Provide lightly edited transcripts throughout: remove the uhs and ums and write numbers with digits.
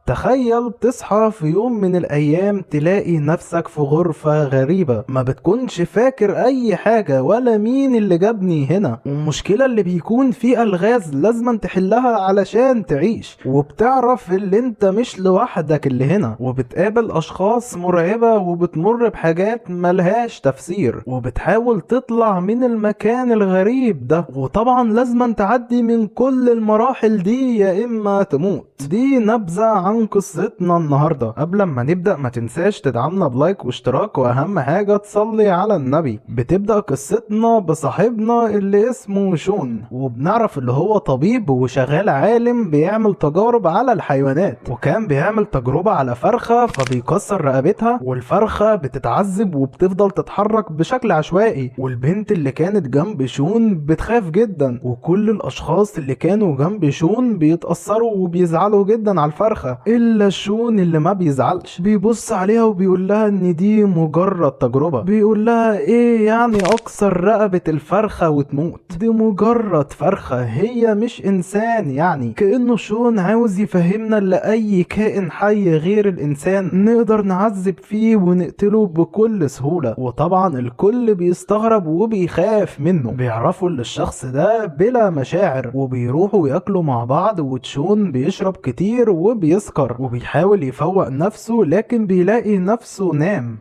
تخيل تصحى في يوم من الأيام تلاقي نفسك في غرفة غريبة، ما بتكونش فاكر أي حاجة ولا مين اللي جابني هنا، والمشكلة اللي بيكون في ألغاز لازم تحلها علشان تعيش، وبتعرف اللي انت مش لوحدك اللي هنا، وبتقابل أشخاص مرعبة وبتمر بحاجات ملهاش تفسير، وبتحاول تطلع من المكان الغريب ده، وطبعا لازم تعدي من كل المراحل دي يا إما تموت. دي نبذة عن قصتنا النهاردة. قبل ما نبدأ ما تنساش تدعمنا بلايك واشتراك، واهم حاجة تصلي على النبي. بتبدأ قصتنا بصاحبنا اللي اسمه شون، وبنعرف اللي هو طبيب وشغال عالم بيعمل تجارب على الحيوانات، وكان بيعمل تجربة على فرخة فبيكسر رقبتها، والفرخة بتتعذب وبتفضل تتحرك بشكل عشوائي، والبنت اللي كانت جنب شون بتخاف جدا، وكل الاشخاص اللي كانوا جنب شون بيتأثروا وبيزعلوا جدا على الفرخة، الا شون اللي ما بيزعلش بيبص عليها وبيقول لها ان دي مجرد تجربة. بيقول لها ايه يعني اكسر رقبة الفرخة وتموت؟ دي مجرد فرخة، هي مش انسان. يعني كأنه شون عاوز يفهمنا ان اي كائن حي غير الانسان نقدر نعذب فيه ونقتله بكل سهولة. وطبعا الكل بيستغرب وبيخاف منه، بيعرفوا ان الشخص ده بلا مشاعر، وبيروحوا ياكلوا مع بعض، وتشون بيشرب كتير وبيسكر وبيحاول يفوق نفسه، لكن بيلاقي نفسه نام،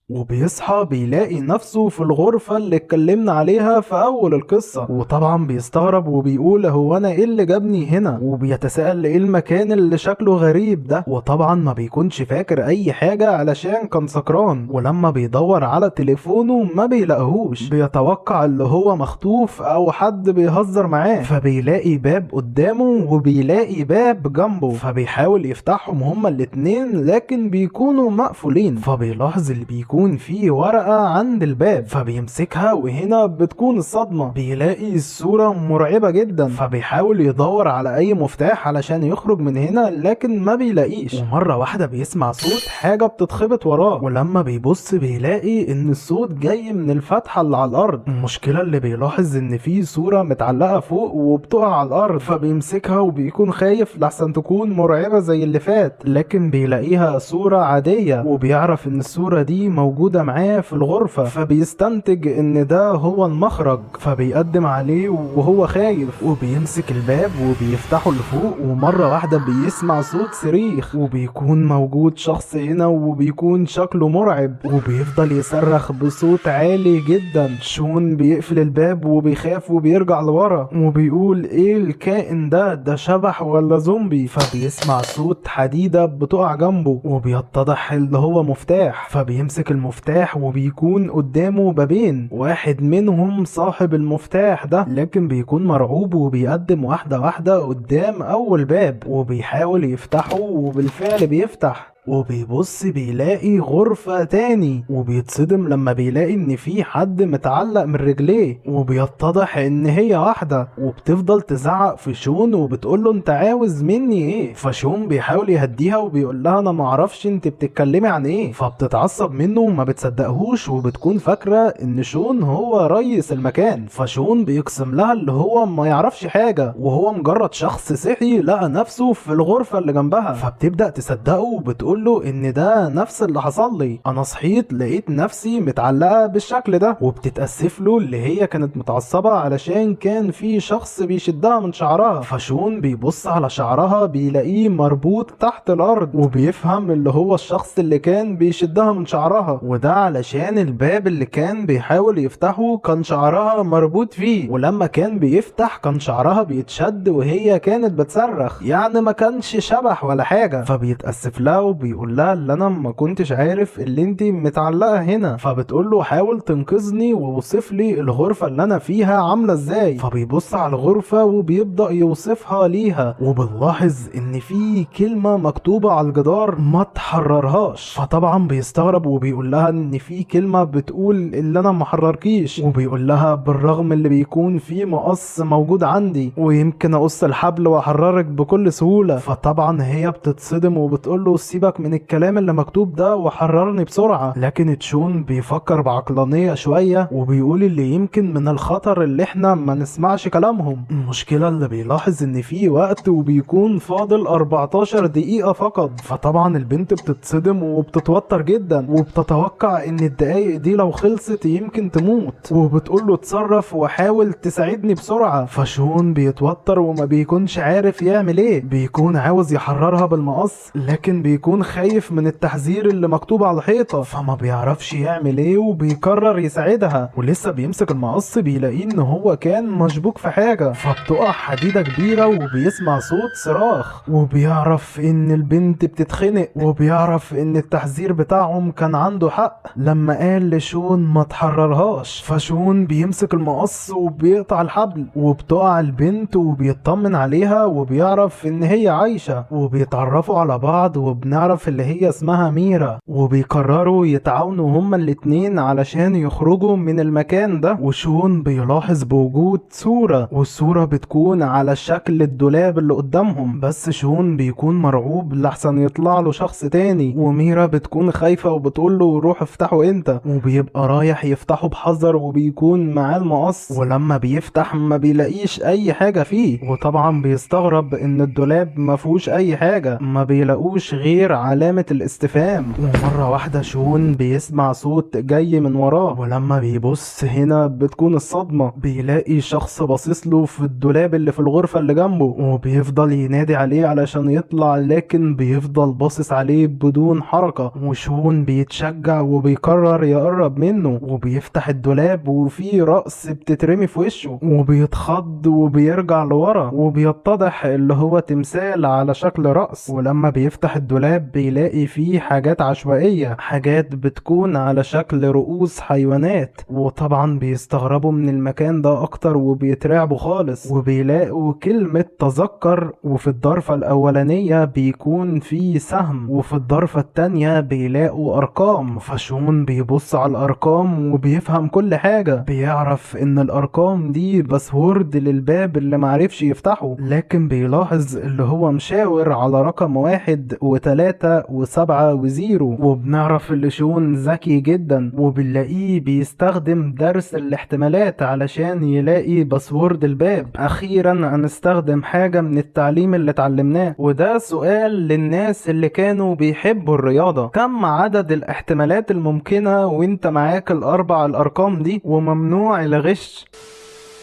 وبيصحى بيلاقي نفسه في الغرفة اللي اتكلمنا عليها في أول القصة، وطبعا بيستغرب وبيقول هو أنا إيه اللي جابني هنا، وبيتساءل إيه المكان اللي شكله غريب ده، وطبعا ما بيكونش فاكر أي حاجة علشان كان سكران، ولما بيدور على تليفونه ما بيلاقيهوش، بيتوقع اللي هو مخطوف أو حد بيهزر معاه، فبيلاقي باب قدامه وبيلاقي باب جنبه، فبيحاول يفتحهم هما الاتنين لكن بيكونوا مقفولين، فبيلاحظ اللي بيكون في ورقة عند الباب، فبيمسكها وهنا بتكون الصدمة، بيلاقي الصورة مرعبة جدا، فبيحاول يدور على اي مفتاح علشان يخرج من هنا لكن ما بيلاقيش، ومرة واحدة بيسمع صوت حاجة بتتخبط وراه، ولما بيبص بيلاقي ان الصوت جاي من الفتحة اللي على الارض. المشكلة اللي بيلاحظ ان في صورة متعلقة فوق وبتقع على الارض، فبيمسكها وبيكون خايف لحسن تكون مرعبة زي اللي فات، لكن بيلاقيها صورة عادية، وبيعرف ان الصورة دي موجودة معاه في الغرفة، فبيستنتج ان ده هو المخرج، فبيقدم عليه وهو خايف، وبيمسك الباب وبيفتحه لفوق، ومرة واحدة بيسمع صوت صريخ، وبيكون موجود شخص هنا وبيكون شكله مرعب، وبيفضل يصرخ بصوت عالي جدا. شون بيقفل الباب وبيخاف وبيرجع لورا، وبيقول ايه الكائن ده شبح ولا زومبي؟ فبيسمع صوت حديدة بتقع جنبه، وبيتضح اللي هو مفتاح، فبيمسك المفتاح وبيكون قدامه بابين، واحد منهم صاحب المفتاح ده لكن بيكون مرعوب، وبيقدم واحدة واحدة قدام اول باب وبيحاول يفتحه، وبالفعل بيفتح، وبيبص بيلاقي غرفة تاني، وبيتصدم لما بيلاقي ان في حد متعلق من رجليه، وبيتضح ان هي واحدة، وبتفضل تزعق في شون وبتقوله انت عاوز مني ايه؟ فشون بيحاول يهديها وبيقول لها انا معرفش انت بتتكلمي عن ايه، فبتتعصب منه وما بتصدقهوش، وبتكون فاكرة ان شون هو رئيس المكان، فشون بيقسم لها اللي هو ما يعرفش حاجة، وهو مجرد شخص صحي لقى نفسه في الغرفة اللي جنبها، فبتبدأ تصدقه وبتقول له ان ده نفس اللي حصل لي، انا صحيت لقيت نفسي متعلقة بالشكل ده، وبتتأسف له اللي هي كانت متعصبة علشان كان في شخص بيشدها من شعرها، فشون بيبص على شعرها بيلاقيه مربوط تحت الارض، وبيفهم اللي هو الشخص اللي كان بيشدها من شعرها، وده علشان الباب اللي كان بيحاول يفتحه كان شعرها مربوط فيه، ولما كان بيفتح كان شعرها بيتشد وهي كانت بتصرخ، يعني ما كانش شبح ولا حاجة. فبيتأسف لها بيقول لها اللي انا ما كنتش عارف اللي انت متعلقه هنا، فبتقول له حاول تنقذني ووصف لي الغرفه اللي انا فيها عامله ازاي، فبيبص على الغرفه وبيبدا يوصفها ليها، وبنلاحظ ان في كلمه مكتوبه على الجدار ما تحررهاش، فطبعا بيستغرب وبيقول لها ان في كلمه بتقول اللي انا ما حرركيش، وبيقول لها بالرغم اللي بيكون في مقص موجود عندي ويمكن اقص الحبل واحررك بكل سهوله، فطبعا هي بتتصدم وبتقول له سيبك فكك من الكلام اللي مكتوب ده وحررني بسرعة. لكن تشون بيفكر بعقلانية شوية وبيقول اللي يمكن من الخطر اللي احنا ما نسمعش كلامهم. المشكلة اللي بيلاحظ ان في وقت وبيكون فاضل 14 دقيقة فقط، فطبعا البنت بتتصدم وبتتوتر جدا وبتتوقع ان الدقايق دي لو خلصت يمكن تموت، وبتقول له اتصرف وحاول تساعدني بسرعة. فشون بيتوتر وما بيكونش عارف يعمل ايه، بيكون عاوز يحررها بالمقص لكن بيكون خايف من التحذير اللي مكتوب على الحيطة، فما بيعرفش يعمل ايه وبيقرر يساعدها. ولسه بيمسك المقص بيلاقيه ان هو كان مشبوك في حاجة، فبتقع حديدة كبيرة وبيسمع صوت صراخ وبيعرف ان البنت بتتخنق، وبيعرف ان التحذير بتاعهم كان عنده حق لما قال لشون ما تحررهاش. فشون بيمسك المقص وبيقطع الحبل وبتقع البنت وبيطمن عليها وبيعرف ان هي عايشة، وبيتعرفوا على بعض وبنعرف اللي هي اسمها ميرا، وبيقرروا يتعاونوا هما الاتنين علشان يخرجوا من المكان ده. وشون بيلاحظ بوجود صورة، والصورة بتكون على شكل الدولاب اللي قدامهم، بس شون بيكون مرعوب لحسن يطلع له شخص تاني، وميرا بتكون خايفة وبتقول له روح افتحه انت، وبيبقى رايح يفتحه بحذر وبيكون معاه المقص، ولما بيفتح ما بيلاقيش اي حاجة فيه، وطبعا بيستغرب ان الدولاب ما فيهوش اي حاجة، ما بيلاقوش غير علامة الاستفهام. ومرة واحدة شون بيسمع صوت جاي من وراه، ولما بيبص هنا بتكون الصدمة، بيلاقي شخص باصص له في الدولاب اللي في الغرفة اللي جنبه، وبيفضل ينادي عليه علشان يطلع لكن بيفضل باصص عليه بدون حركة. وشون بيتشجع وبيقرر يقرب منه وبيفتح الدولاب وفي رأس بتترمي في وشه، وبيتخض وبيرجع لورا وبيتضح اللي هو تمثال على شكل رأس. ولما بيفتح الدولاب بيلاقي فيه حاجات عشوائية، حاجات بتكون على شكل رؤوس حيوانات، وطبعا بيستغربوا من المكان ده اكتر وبيترعبوا خالص. وبيلاقوا كلمة تذكر، وفي الضرفة الاولانية بيكون في سهم وفي الضرفة التانية بيلاقوا ارقام. فشون بيبص على الارقام وبيفهم كل حاجة، بيعرف ان الارقام دي باسورد للباب اللي معرفش يفتحه، لكن بيلاحظ اللي هو مشاور على رقم 1 و3 و7 و0. وبنعرف اللي شون ذكي جدا وبنلاقيه بيستخدم درس الاحتمالات علشان يلاقي باسورد الباب. اخيرا هنستخدم حاجة من التعليم اللي اتعلمناه، وده سؤال للناس اللي كانوا بيحبوا الرياضة: كم عدد الاحتمالات الممكنة وانت معاك الاربع الارقام دي وممنوع الغش؟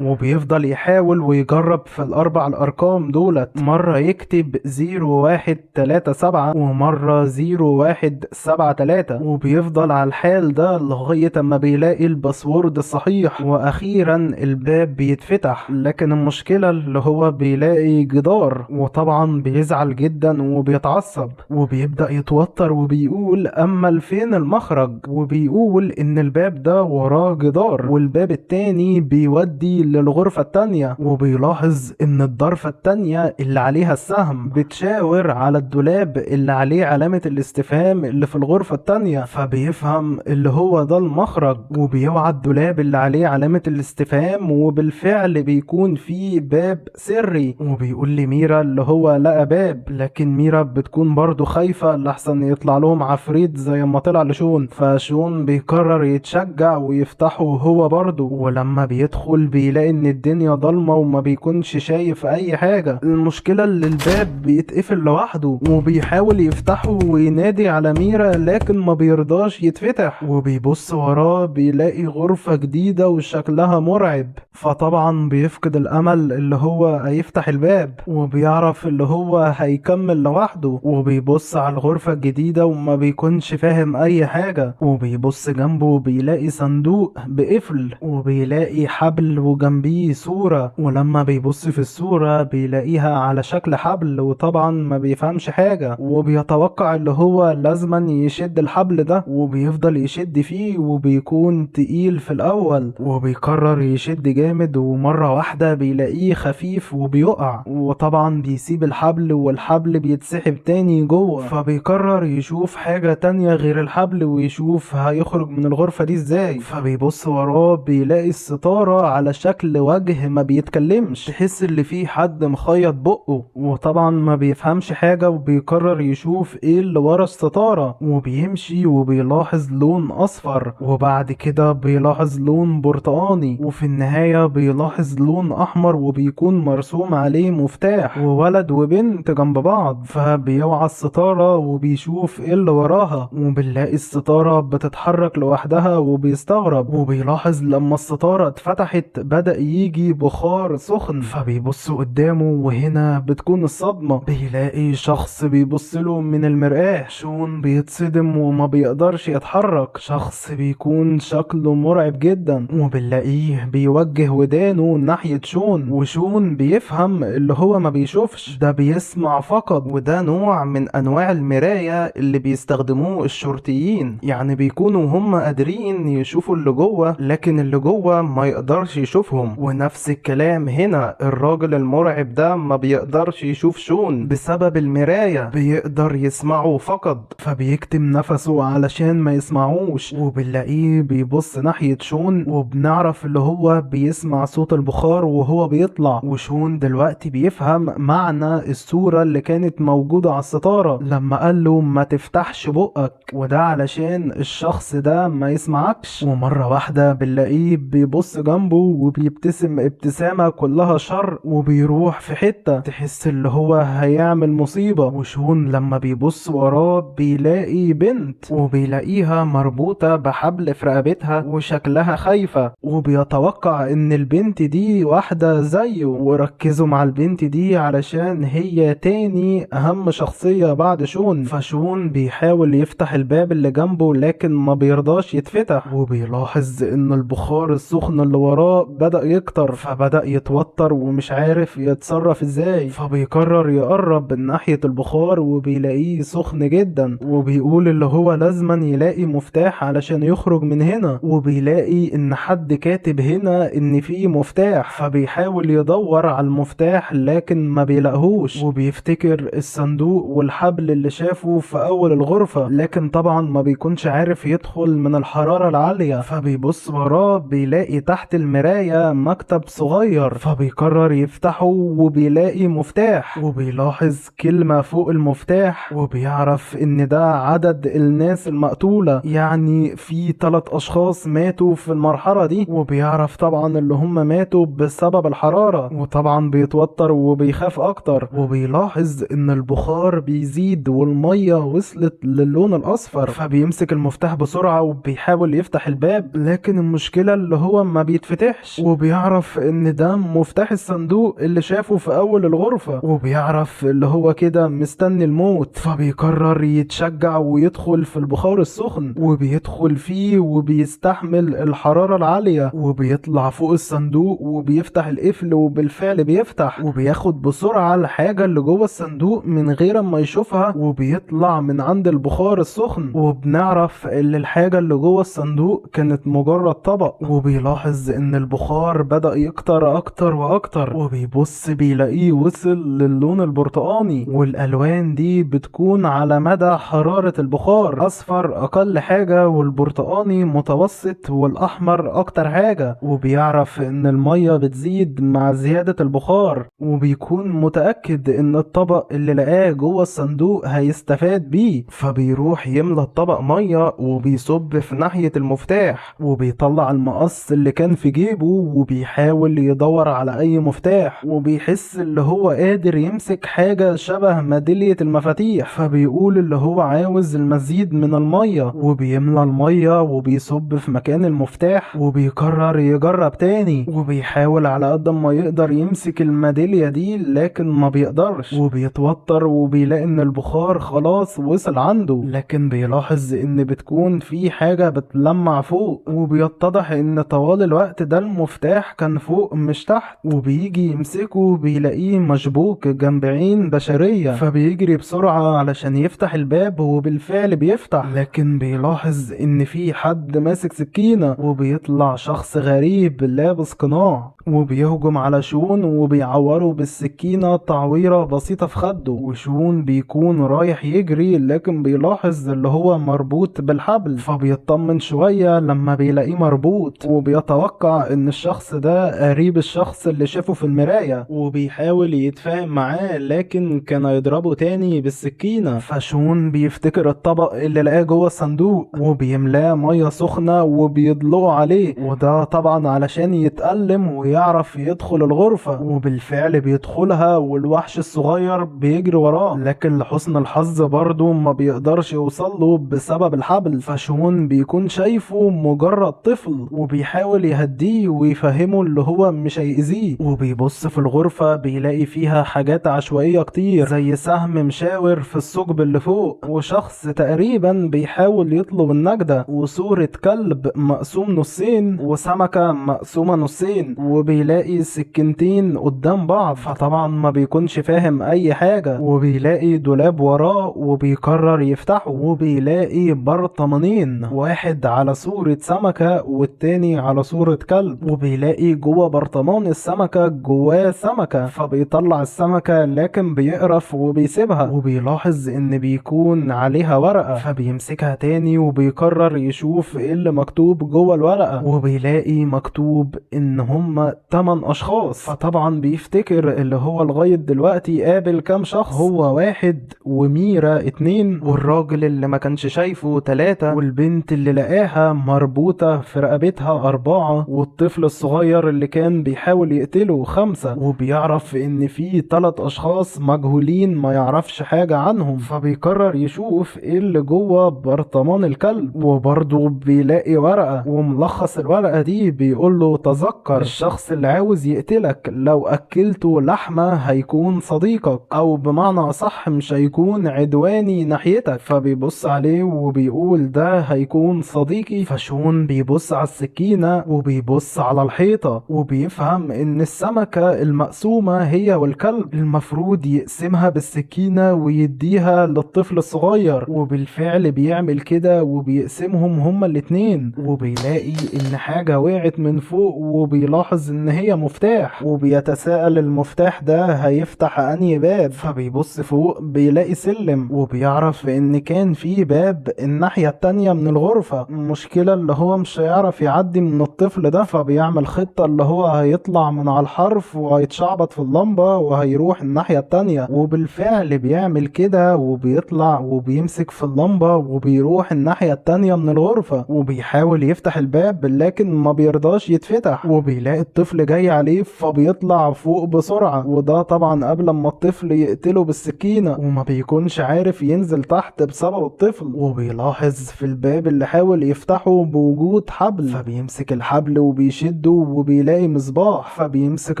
وبيفضل يحاول ويجرب في الاربع الارقام دولت، مرة يكتب 0137 ومرة 0173، وبيفضل على الحال ده لغاية اما بيلاقي الباسورد الصحيح، واخيرا الباب بيتفتح. لكن المشكلة اللي هو بيلاقي جدار، وطبعا بيزعل جدا وبيتعصب وبيبدأ يتوتر وبيقول اما فين المخرج، وبيقول ان الباب ده وراه جدار والباب التاني بيودي للغرفة التانية. وبيلاحظ ان الضرفة التانية اللي عليها السهم بتشاور على الدولاب اللي عليه علامة الاستفهام اللي في الغرفة التانية، فبيفهم اللي هو ده المخرج، وبيوعى الدولاب اللي عليه علامة الاستفهام، وبالفعل بيكون فيه باب سري. وبيقول لميرا اللي هو لقى باب، لكن ميرا بتكون برضو خايفة لحسن يطلع لهم عفريت زي ما طلع لشون، فشون بيقرر يتشجع ويفتحه هو برضو. ولما بيدخل بيلاقي ان الدنيا ضلمة وما بيكونش شايف اي حاجة. المشكلة اللي الباب بيتقفل لوحده، وبيحاول يفتحه وينادي على ميرا لكن ما بيرضاش يتفتح، وبيبص وراه بيلاقي غرفة جديدة وشكلها مرعب، فطبعا بيفقد الامل اللي هو هيفتح الباب، وبيعرف اللي هو هيكمل لوحده. وبيبص على الغرفة الجديدة وما بيكونش فاهم اي حاجة، وبيبص جنبه بيلاقي صندوق بقفل، وبيلاقي حبل وجنبيه صورة، ولما بيبص في الصورة بيلاقيها على شكل حبل، وطبعا ما بيفهمش حاجة وبيتوقع اللي هو لازما يشد الحبل ده، وبيفضل يشد فيه وبيكون تقيل في الاول، وبيقرر يشد جامد، ومرة واحدة بيلاقيه خفيف وبيقع، وطبعا بيسيب الحبل والحبل بيتسحب تاني جوه، فبيقرر يشوف حاجة تانية غير الحبل ويشوف هيخرج من الغرفة دي ازاي. فبيبص وراه بيلاقي الستارة على شكل شكل وجه ما بيتكلمش، تحس اللي فيه حد مخيط بقه، وطبعا ما بيفهمش حاجة وبيقرر يشوف ايه اللي ورا الستارة، وبيمشي وبيلاحظ لون اصفر، وبعد كده بيلاحظ لون برتقاني، وفي النهاية بيلاحظ لون احمر وبيكون مرسوم عليه مفتاح وولد وبنت جنب بعض. فبيوعى الستارة وبيشوف ايه اللي وراها، وبنلاقي الستارة بتتحرك لوحدها وبيستغرب، وبيلاحظ لما الستارة اتفتحت بدأ يجي بخار سخن، فبيبص قدامه وهنا بتكون الصدمة، بيلاقي شخص بيبصله من المرآة. شون بيتصدم وما بيقدرش يتحرك، شخص بيكون شكله مرعب جدا، وبنلاقيه بيوجه ودانه ناحية شون، وشون بيفهم اللي هو ما بيشوفش، ده بيسمع فقط، وده نوع من انواع المراية اللي بيستخدموه الشرطيين، يعني بيكونوا هم قادرين يشوفوا اللي جوه لكن اللي جوه ما يقدرش يشوفهم. ونفس الكلام هنا، الراجل المرعب ده ما بيقدرش يشوف شون بسبب المراية، بيقدر يسمعه فقط، فبيكتم نفسه علشان ما يسمعوش، وبنلاقيه بيبص ناحية شون، وبنعرف اللي هو بيسمع صوت البخار وهو بيطلع. وشون دلوقتي بيفهم معنى الصورة اللي كانت موجودة على الستارة لما قال له ما تفتحش بقك، وده علشان الشخص ده ما يسمعكش. ومرة واحدة بنلاقيه بيبص جنبه وبيبتسم ابتسامة كلها شر، وبيروح في حتة تحس اللي هو هيعمل مصيبة. وشون لما بيبص وراه بيلاقي بنت، وبيلاقيها مربوطة بحبل في رقبتها وشكلها خايفة، وبيتوقع ان البنت دي واحدة زيه. وركزوا مع البنت دي علشان هي تاني اهم شخصية بعد شون. فشون بيحاول يفتح الباب اللي جنبه لكن ما بيرضاش يتفتح، وبيلاحظ ان البخار السخن اللي وراه بدأ يكتر، فبدأ يتوتر ومش عارف يتصرف ازاي، فبيقرر يقرب من ناحية البخار وبيلاقيه سخن جدا، وبيقول اللي هو لازما يلاقي مفتاح علشان يخرج من هنا، وبيلاقي ان حد كاتب هنا ان في مفتاح، فبيحاول يدور على المفتاح لكن ما بيلاقهوش، وبيفتكر الصندوق والحبل اللي شافه في اول الغرفة، لكن طبعا ما بيكونش عارف يدخل من الحرارة العالية. فبيبص وراه بيلاقي تحت المراية مكتب صغير، فبيقرر يفتحه وبيلاقي مفتاح، وبيلاحظ كلمة فوق المفتاح، وبيعرف ان ده عدد الناس المقتولة، يعني في 3 اشخاص ماتوا في المرحلة دي، وبيعرف طبعا اللي هم ماتوا بسبب الحرارة، وطبعا بيتوتر وبيخاف اكتر، وبيلاحظ ان البخار بيزيد والمية وصلت للون الاصفر، فبيمسك المفتاح بسرعة وبيحاول يفتح الباب، لكن المشكلة اللي هو ما بيتفتحش، وبيعرف ان ده مفتاح الصندوق اللي شافه في اول الغرفة، وبيعرف اللي هو كده مستني الموت، فبيقرر يتشجع ويدخل في البخار السخن، وبيدخل فيه وبيستحمل الحرارة العالية، وبيطلع فوق الصندوق وبيفتح القفل، وبالفعل بيفتح، وبياخد بسرعة الحاجة اللي جوه الصندوق من غير ما يشوفها، وبيطلع من عند البخار السخن، وبنعرف ان الحاجة اللي جوه الصندوق كانت مجرد طبق، وبيلاحظ ان البخار بدأ يكتر اكتر واكتر، وبيبص بيلاقيه وصل للون البرتقاني، والالوان دي بتكون على مدى حرارة البخار، اصفر اقل حاجة والبرتقاني متوسط والاحمر اكتر حاجة، وبيعرف ان المية بتزيد مع زيادة البخار، وبيكون متأكد ان الطبق اللي لقاه جوه الصندوق هيستفاد بيه، فبيروح يملى الطبق مية وبيصب في ناحية المفتاح، وبيطلع المقص اللي كان في جيبه وبيحاول يدور على اي مفتاح، وبيحس اللي هو قادر يمسك حاجة شبه ميدالية المفاتيح، فبيقول اللي هو عاوز المزيد من المية، وبيملى المية وبيصب في مكان المفتاح، وبيقرر يجرب تاني، وبيحاول على قد ما يقدر يمسك الميدالية دي لكن ما بيقدرش، وبيتوتر وبيلاقي ان البخار خلاص وصل عنده، لكن بيلاحظ ان بتكون في حاجة بتلمع فوق، وبيتضح ان طوال الوقت ده المفتاح كان فوق مش تحت، وبيجي يمسكه بيلاقيه مشبوك جنب عين بشرية، فبيجري بسرعة علشان يفتح الباب، وبالفعل بيفتح، لكن بيلاحظ ان في حد ماسك سكينة، وبيطلع شخص غريب لابس قناع، وبيهجم على شون وبيعوره بالسكينة تعويرة بسيطة في خده. وشون بيكون رايح يجري لكن بيلاحظ اللي هو مربوط بالحبل، فبيطمن شوية لما بيلاقيه مربوط، وبيتوقع ان الشخص ده قريب الشخص اللي شافه في المراية، وبيحاول يتفاهم معاه لكن كان يضربه تاني بالسكينة. فشون بيفتكر الطبق اللي لقاه جوه الصندوق وبيملاه مية سخنة وبيدلقه عليه، وده طبعا علشان يتألم ويعرف يدخل الغرفة. وبالفعل بيدخلها والوحش الصغير بيجري وراه، لكن لحسن الحظ برضه ما بيقدرش يوصله بسبب الحبل. فشون بيكون شايفه مجرد طفل وبيحاول يهديه ويفهمه اللي هو مش هيأذيه. وبيبص في الغرفة بيلاقي فيها حاجات عشوائية كتير زي سهم مشاور في الثقب اللي فوق، وشخص تقريبا بيحاول يطلب النجدة، وصورة كلب مقسوم نصين، وسمكة مقسومة نصين، وبيلاقي سكينتين قدام بعض. فطبعا ما بيكونش فاهم اي حاجة، وبيلاقي دولاب وراه وبيقرر يفتحه، وبيلاقي برطمانين، واحد على صورة سمكة والتاني على صورة كلب. وبيلاقي جوه برطمان السمكة جواه سمكة، فبيطلع السمكة لكن بيقرف وبيسيبها، وبيلاحظ ان بيكون عليها ورقة، فبيمسكها تاني وبيقرر يشوف ايه اللي مكتوب جوه الورقة، وبيلاقي مكتوب ان هم 8 اشخاص. فطبعا بيفتكر اللي هو لغاية دلوقتي قابل كام شخص، هو 1 وميرا 2 والراجل اللي ما كانش شايفه 3 والبنت اللي لقاها مربوطة في رقبتها 4 والطفل الصغير اللي كان بيحاول يقتله 5. وبيعرف ان في 3 اشخاص مجهولين ما يعرفش حاجة عنهم، فبيقرر يشوف ايه اللي جوه برطمان الكلب، وبرضه بيلاقي ورقة، وملخص الورقة دي بيقول له تذكر الشخص اللي عاوز يقتلك لو اكلته لحمة هيكون صديقك، او بمعنى اصح مش هيكون عدواني ناحيتك. فبيبص عليه وبيقول ده هيكون صديقي. فشون بيبص على السكينة وبيبص على الحيطة وبيفهم ان السمكة المقسومة هي والكلب المفروض يقسمها بالسكينة ويديها للطفل الصغير، وبالفعل بيعمل كده وبيقسمهم هما الاتنين. وبيلاقي ان حاجة وقعت من فوق وبيلاحظ ان هي مفتاح، وبيتساءل المفتاح ده هيفتح انهي باب. فبيبص فوق بيلاقي سلم، وبيعرف ان كان في باب الناحية التانية من الغرفة. المشكلة اللي هو مش هيعرف يعدي من الطفل ده، فبيعمل خطة اللي هو هيطلع من على الحرف وهيتشعبط في اللمبة وهيروح الناحية التانية. وبالفعل بيعمل كده وبيطلع وبيمسك في اللمبة وبيروح الناحية التانية من الغرفة، وبيحاول يفتح الباب لكن ما بيرضاش يتفتح. وبيلاقي الطفل جاي عليه فبيطلع فوق بسرعة، وده طبعا قبل ما الطفل يقتله بالسكينة، وما بيكونش عارف ينزل تحت بسبب الطفل. وبيلاحظ في الباب اللي حاول يفتحه بوجود حبل، فبيمسك الحبل وبيشده وبيلاقي مصباح، فبيمسك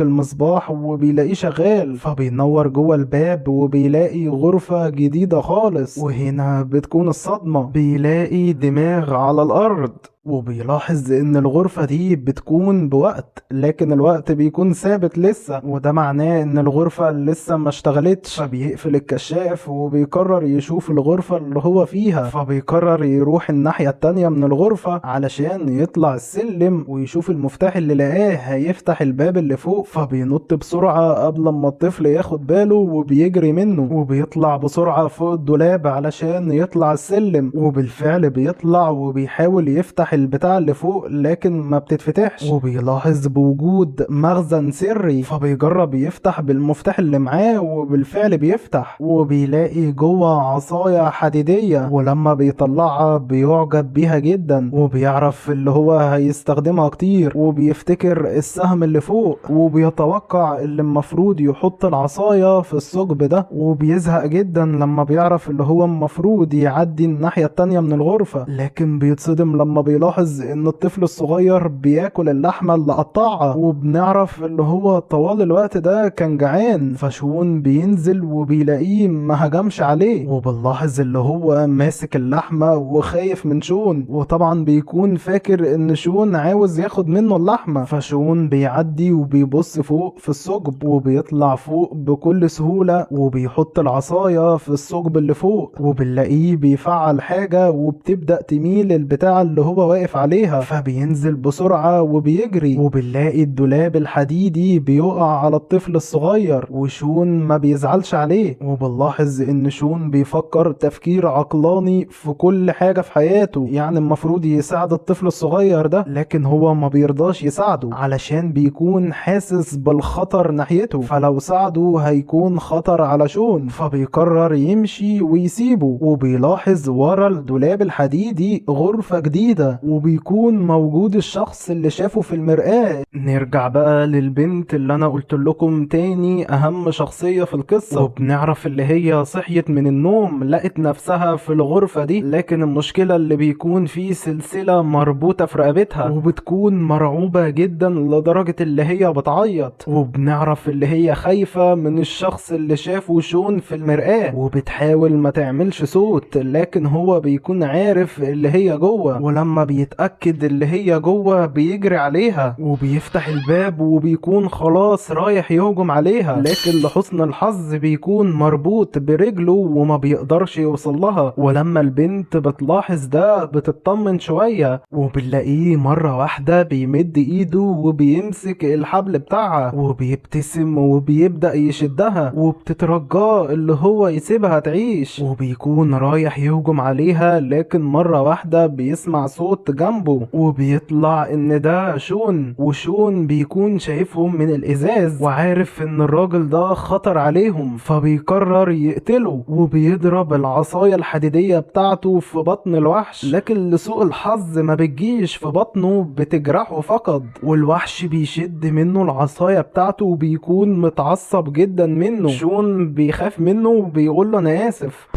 المصباح وبيلاقيه شغال، فبينور جوه الباب وبيلاقي غرفة جديدة خالص. وهنا بتكون الصدمة، بيلاقي دماغ على الأرض، وبيلاحظ ان الغرفة دي بتكون بوقت لكن الوقت بيكون ثابت لسه، وده معناه ان الغرفة لسه ما اشتغلتش. فبيقفل الكشاف وبيقرر يشوف الغرفة اللي هو فيها، فبيقرر يروح الناحية التانية من الغرفة علشان يطلع السلم ويشوف المفتاح اللي لقاه هيفتح الباب اللي فوق. فبينط بسرعة قبل ما الطفل ياخد باله وبيجري منه، وبيطلع بسرعة فوق الدولاب علشان يطلع السلم، وبالفعل بيطلع وبيحاول يفتح البتاع اللي فوق لكن ما بتتفتحش. وبيلاحظ بوجود مخزن سري، فبيجرب يفتح بالمفتاح اللي معاه وبالفعل بيفتح، وبيلاقي جوه عصاية حديدية، ولما بيطلعها بيعجب بيها جدا، وبيعرف اللي هو هيستخدمها كتير، وبيفتكر السهم اللي فوق، وبيتوقع اللي المفروض يحط العصاية في الثقب ده، وبيزهق جدا لما بيعرف اللي هو المفروض يعدي الناحية التانية من الغرفة. لكن بيتصدم لما بيلاحظ ان الطفل الصغير بياكل اللحمة اللي قطعها، وبنعرف اللي هو طوال الوقت ده كان جعان. فشون بينزل وبيلاقيه ما هجمش عليه، وبنلاحظ اللي هو ماسك اللحمة وخايف من شون، وطبعا بيكون فاكر ان شون عاوز ياخد منه اللحمة. فشون بيعدي وبيبص فوق في الثقب وبيطلع فوق بكل سهولة، وبيحط العصاية في الثقب اللي فوق، وبنلاقيه بيفعل حاجة وبتبدأ تميل البتاع اللي هو واقف عليها، فبينزل بسرعة وبيجري، وبنلاقي الدولاب الحديدي بيقع على الطفل الصغير، وشون ما بيزعلش عليه. وبنلاحظ ان شون بيفكر تفكير عقلاني في كل حاجة في حياته، يعني المفروض يساعد الطفل الصغير ده، لكن هو ما بيرضاش يساعده علشان بيكون حاسس بالخطر ناحيته، فلو ساعده هيكون خطر على شون، فبيقرر يمشي ويسيبه. وبيلاحظ ورا الدولاب الحديدي غرفة جديدة، وبيكون موجود الشخص اللي شافه في المرآة. نرجع بقى للبنت اللي انا قلت لكم تاني اهم شخصية في القصة، وبنعرف اللي هي صحيت من النوم لقت نفسها في الغرفة دي، لكن المشكلة اللي بيكون في سلسلة مربوطة في رقبتها، وبتكون مرعوبة جدا لدرجة اللي هي بتعيط. وبنعرف اللي هي خايفة من الشخص اللي شافه شون في المرآة، وبتحاول ما تعملش صوت، لكن هو بيكون عارف اللي هي جوه، ولما بيتأكد اللي هي جوه بيجري عليها وبيفتح الباب، وبيكون خلاص رايح يهجم عليها، لكن لحسن الحظ بيكون مربوط برجله وما بيقدرش يوصل لها. ولما البنت بتلاحظ ده بتطمن شوية، وبنلاقيه مرة واحدة بيمد ايده وبيمسك الحبل بتاعها، وبيبتسم وبيبدأ يشدها، وبتترجاه اللي هو يسيبها تعيش، وبيكون رايح يهجم عليها، لكن مرة واحدة بيسمع صوت جنبه، وبيطلع ان ده شون، وشون بيكون شايفهم من الازاز وعارف ان الراجل ده خطر عليهم، فبيقرر يقتله، وبيضرب العصاية الحديدية بتاعته في بطن الوحش، لكن لسوء الحظ ما بتجيش في بطنه، بتجرحه فقط. والوحش بيشد منه العصاية بتاعته وبيكون متعصب جدا منه. شون بيخاف منه وبيقول له انا اسف،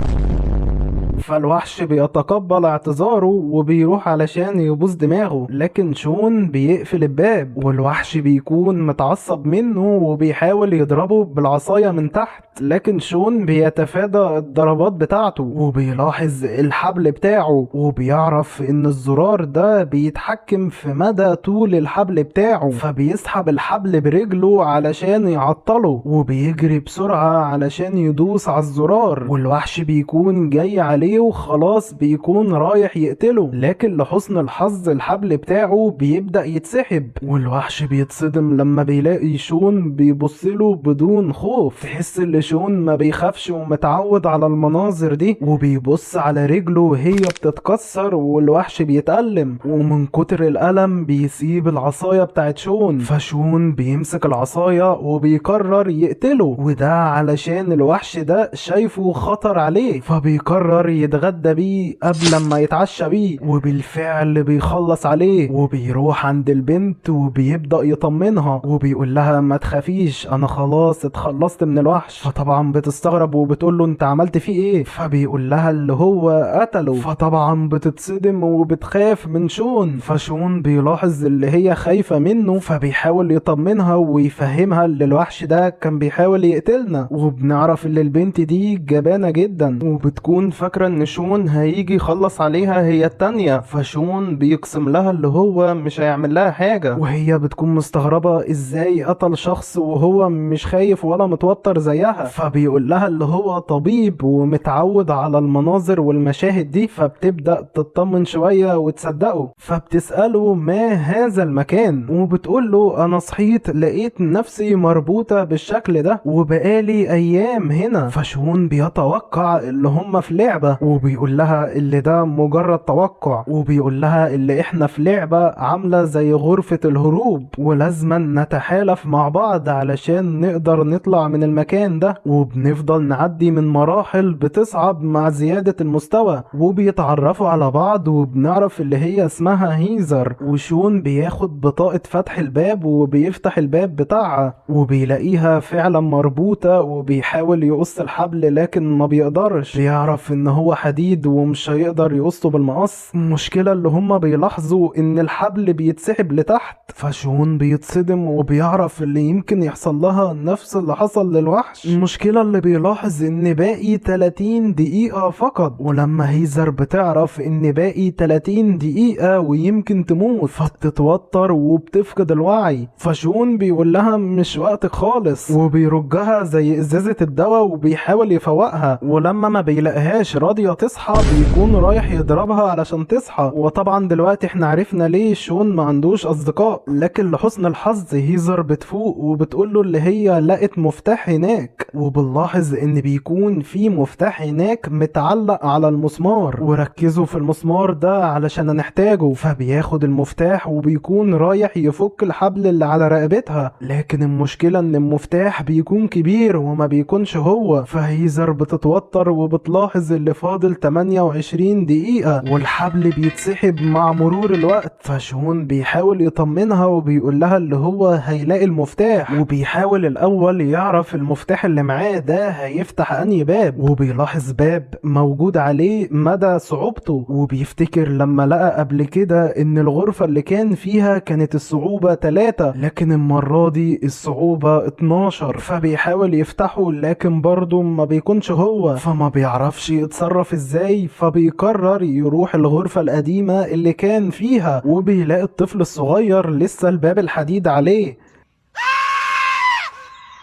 فالوحش بيتقبل اعتذاره وبيروح علشان يبوس دماغه، لكن شون بيقفل الباب، والوحش بيكون متعصب منه وبيحاول يضربه بالعصاية من تحت، لكن شون بيتفادى الضربات بتاعته، وبيلاحظ الحبل بتاعه، وبيعرف ان الزرار ده بيتحكم في مدى طول الحبل بتاعه، فبيسحب الحبل برجله علشان يعطله، وبيجري بسرعة علشان يدوس على الزرار، والوحش بيكون جاي عليه وخلاص بيكون رايح يقتله، لكن لحسن الحظ الحبل بتاعه بيبدأ يتسحب، والوحش بيتصدم لما بيلاقي شون بيبصله بدون خوف. تحس ان شون ما بيخافش ومتعود على المناظر دي، وبيبص على رجله وهي بتتكسر والوحش بيتألم، ومن كتر الألم بيسيب العصاية بتاعت شون، فشون بيمسك العصاية وبيقرر يقتله، وده علشان الوحش ده شايفه خطر عليه، فبيقرر يتغدى بيه قبل ما يتعشى بيه، وبالفعل بيخلص عليه، وبيروح عند البنت وبيبدأ يطمنها وبيقول لها ما تخافيش انا خلاص اتخلصت من الوحش. فطبعا بتستغرب وبتقول له انت عملت فيه ايه؟ فبيقول لها اللي هو قتله، فطبعا بتتصدم وبتخاف من شون، فشون بيلاحظ اللي هي خايفة منه، فبيحاول يطمنها ويفهمها اللي الوحش ده كان بيحاول يقتلنا، وبنعرف ان البنت دي جبانة جدا وبتكون فاكرة ان شون هيجي يخلص عليها هي التانية، فشون بيقسم لها اللي هو مش هيعمل لها حاجة، وهي بتكون مستغربة ازاي قتل شخص وهو مش خايف ولا متوتر زيها، فبيقول لها اللي هو طبيب ومتعود على المناظر والمشاهد دي، فبتبدأ تطمن شوية وتصدقه، فبتسأله ما هذا المكان، وبتقول له انا صحيت لقيت نفسي مربوطة بالشكل ده وبقالي ايام هنا. فشون بيتوقع اللي هم في لعبة، وبيقول لها اللي ده مجرد توقع، وبيقول لها اللي احنا في لعبة عاملة زي غرفة الهروب ولازم نتحالف مع بعض علشان نقدر نطلع من المكان ده، وبنفضل نعدي من مراحل بتصعب مع زيادة المستوى، وبيتعرفوا على بعض، وبنعرف اللي هي اسمها هيزر، وشون بياخد بطاقة فتح الباب وبيفتح الباب بتاعها وبيلاقيها فعلا مربوطة، وبيحاول يقص الحبل لكن ما بيقدرش، بيعرف ان هو حديد ومش هيقدر يقصه بالمقص. المشكلة اللي هم بيلاحظوا ان الحبل بيتسحب لتحت، فشون بيتصدم وبيعرف اللي يمكن يحصل لها نفس اللي حصل للوحش. المشكلة اللي بيلاحظ ان باقي 30 دقيقة فقط، ولما هيزر بتعرف ان باقي 30 دقيقة ويمكن تموت فبتتوتر وبتفقد الوعي، فشون بيقول لها مش وقتك خالص، وبيرجها زي ازازة الدواء وبيحاول يفوقها، ولما ما بيلاقيهاش راضية راضية تصحى بيكون رايح يضربها علشان تصحى. وطبعا دلوقتي احنا عرفنا ليه شون ما عندوش اصدقاء، لكن لحسن الحظ هيزر بتفوق وبتقوله اللي هي لقت مفتاح هناك، وبنلاحظ ان بيكون في مفتاح هناك متعلق على المسمار، وركزوا في المسمار ده علشان نحتاجه. فبياخد المفتاح وبيكون رايح يفك الحبل اللي على رقبتها، لكن المشكلة ان المفتاح بيكون كبير وما بيكونش هو. فهيزر بتتوتر وبتلاحظ اللي فاضل 28 دقيقة والحبل بيتسحب مع مرور الوقت. فشون بيحاول يطمنها وبيقول لها اللي هو هيلاقي المفتاح، وبيحاول الاول يعرف المفتاح اللي معاه ده هيفتح انهي باب، وبيلاحظ باب موجود عليه مدى صعوبته، وبيفتكر لما لقى قبل كده ان الغرفة اللي كان فيها كانت الصعوبة 3 لكن المرة دي الصعوبة 12. فبيحاول يفتحه لكن برضه ما بيكونش هو، فما بيعرفش يتصرف ازاي. فبيقرر يروح الغرفة القديمة اللي كان فيها، وبيلاقي الطفل الصغير لسه الباب الحديد عليه.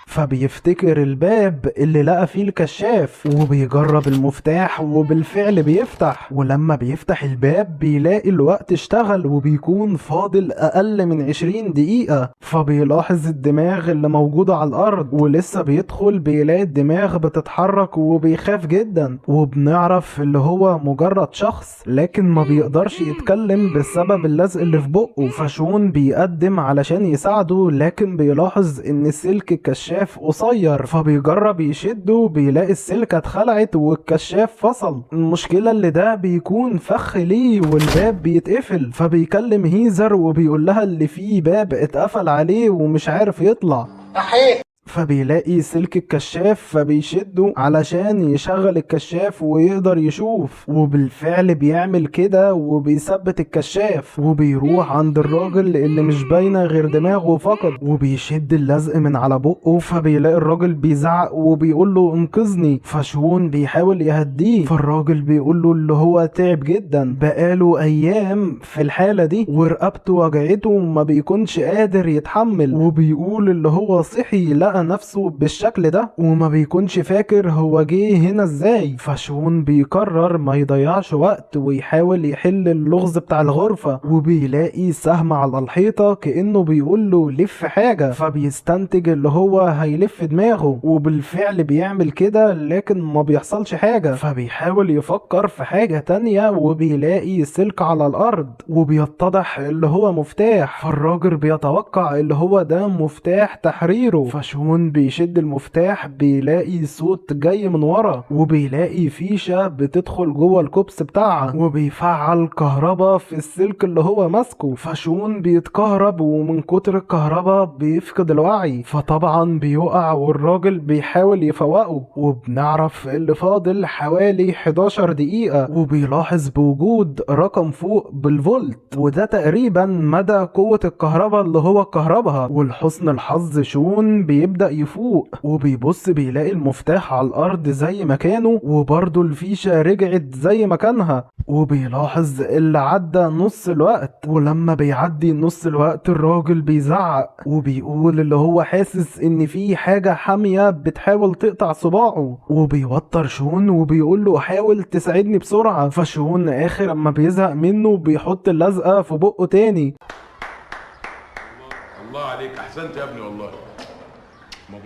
فبيفتكر الباب اللي لقى فيه الكشاف وبيجرب المفتاح وبالفعل بيفتح. ولما بيفتح الباب بيلاقي الوقت اشتغل وبيكون فاضل اقل من 20 دقيقة. فبيلاحظ الدماغ اللي موجودة على الارض ولسه بيدخل بيلاقي الدماغ بتتحرك وبيخاف جدا، وبنعرف اللي هو مجرد شخص لكن ما بيقدرش يتكلم بسبب اللزق اللي في بقه. فشون بيقدم علشان يساعده لكن بيلاحظ ان سلك الكشاف قصير، فبيجرب يشده بيلاقي السلكة اتخلعت والكشاف فصل. المشكلة اللي ده بيكون فخ ليه والباب بيتقفل. فبيكلم هيزر وبيقول لها اللي فيه باب اتقفل عليه ومش عارف يطلع. فبيلاقي سلك الكشاف فبيشده علشان يشغل الكشاف ويقدر يشوف، وبالفعل بيعمل كده وبيثبت الكشاف وبيروح عند الراجل اللي مش باينه غير دماغه فقط، وبيشد اللزق من على بقه. فبيلاقي الراجل بيزعق وبيقول له انقذني. فشون بيحاول يهديه، فالراجل بيقول له اللي هو تعب جدا بقاله ايام في الحاله دي ورقبته وجعته وما بيكونش قادر يتحمل، وبيقول اللي هو صحي لقى نفسه بالشكل ده وما بيكونش فاكر هو جه هنا ازاي. فشون بيقرر ما يضيعش وقت ويحاول يحل اللغز بتاع الغرفة، وبيلاقي سهم على الحيطة كأنه بيقول له لف حاجة. فبيستنتج اللي هو هيلف دماغه وبالفعل بيعمل كده لكن ما بيحصلش حاجة. فبيحاول يفكر في حاجة تانية وبيلاقي سلك على الارض وبيتضح اللي هو مفتاح. فالراجل بيتوقع اللي هو ده مفتاح تحريره. فشون بيشد المفتاح بيلاقي صوت جاي من ورا وبيلاقي فيشة بتدخل جوه الكوبس بتاعها وبيفعل كهربا في السلك اللي هو ماسكه. فشون بيتكهرب ومن كتر الكهربا بيفقد الوعي، فطبعا بيقع والراجل بيحاول يفوقه. وبنعرف اللي فاضل حوالي 11 دقيقة وبيلاحظ بوجود رقم فوق بالفولت، وده تقريبا مدى قوة الكهربا اللي هو كهربها. ولحسن الحظ شون بيبدأ يفوق وبيبص بيلاقي المفتاح على الارض زي مكانه وبرضه الفيشة رجعت زي مكانها، وبيلاحظ اللي عدى نص الوقت. ولما بيعدي نص الوقت الراجل بيزعق وبيقول اللي هو حاسس ان في حاجة حامية بتحاول تقطع صباعه، وبيوتر شون وبيقول له حاول تساعدني بسرعة. فشون اخر اما بيزهق منه بيحط اللزقة في بقه تاني. الله عليك، احسنت يا ابني والله.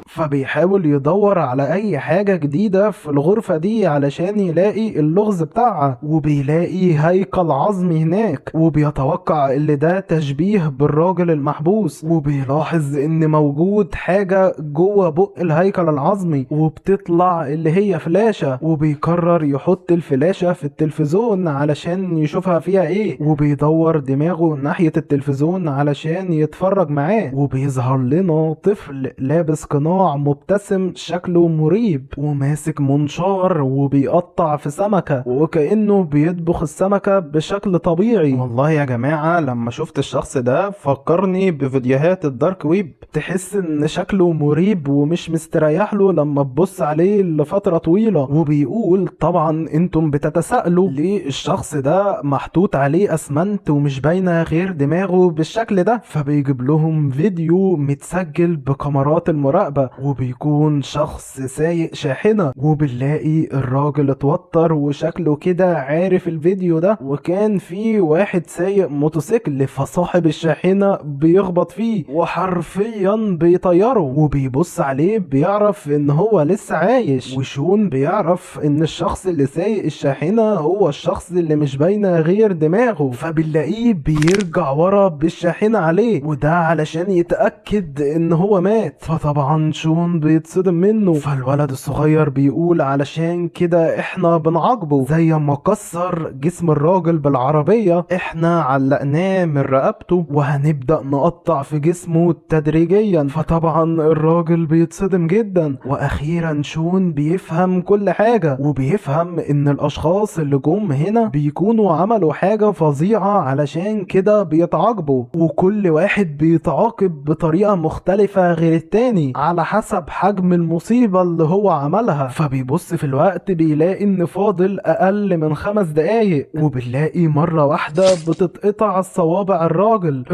فبيحاول يدور على اي حاجة جديدة في الغرفة دي علشان يلاقي اللغز بتاعها، وبيلاقي هيكل عظمي هناك وبيتوقع اللي ده تشبيه بالراجل المحبوس، وبيلاحظ ان موجود حاجة جوه بق الهيكل العظمي وبتطلع اللي هي فلاشة، وبيقرر يحط الفلاشة في التلفزيون علشان يشوفها فيها ايه، وبيدور دماغه ناحية التلفزيون علشان يتفرج معاه. وبيظهر لنا طفل لابس قناع مبتسم شكله مريب وماسك منشار وبيقطع في سمكة وكأنه بيطبخ السمكة بشكل طبيعي. والله يا جماعة لما شفت الشخص ده فكرني بفيديوهات الدارك ويب، تحس ان شكله مريب ومش مستريح له لما تبص عليه لفترة طويلة. وبيقول طبعا انتم بتتساءلوا ليه الشخص ده محطوط عليه اسمنت ومش باينة غير دماغه بالشكل ده، فبيجيب لهم فيديو متسجل بكاميرات المراقبة غريبة، وبيكون شخص سايق شاحنة. وبنلاقي الراجل اتوتر وشكله كده عارف الفيديو ده، وكان في واحد سايق موتوسيكل، فصاحب الشاحنة بيخبط فيه وحرفيا بيطيره، وبيبص عليه بيعرف ان هو لسه عايش. وشون بيعرف ان الشخص اللي سايق الشاحنة هو الشخص اللي مش باينة غير دماغه، فبنلاقيه بيرجع ورا بالشاحنة عليه، وده علشان يتأكد ان هو مات. فطبعا شون بيتصدم منه، فالولد الصغير بيقول علشان كده احنا بنعاقبه، زي ما كسر جسم الراجل بالعربية احنا علقناه من رقبته وهنبدأ نقطع في جسمه تدريجيا. فطبعا الراجل بيتصدم جدا، واخيرا شون بيفهم كل حاجة، وبيفهم ان الاشخاص اللي جم هنا بيكونوا عملوا حاجة فظيعة علشان كده بيتعاقبوا، وكل واحد بيتعاقب بطريقة مختلفة غير التاني على حسب حجم المصيبة اللي هو عملها. فبيبص في الوقت بيلاقي ان فاضل اقل من 5 دقايق، وبنلاقي مرة واحدة بتتقطع الصوابع الراجل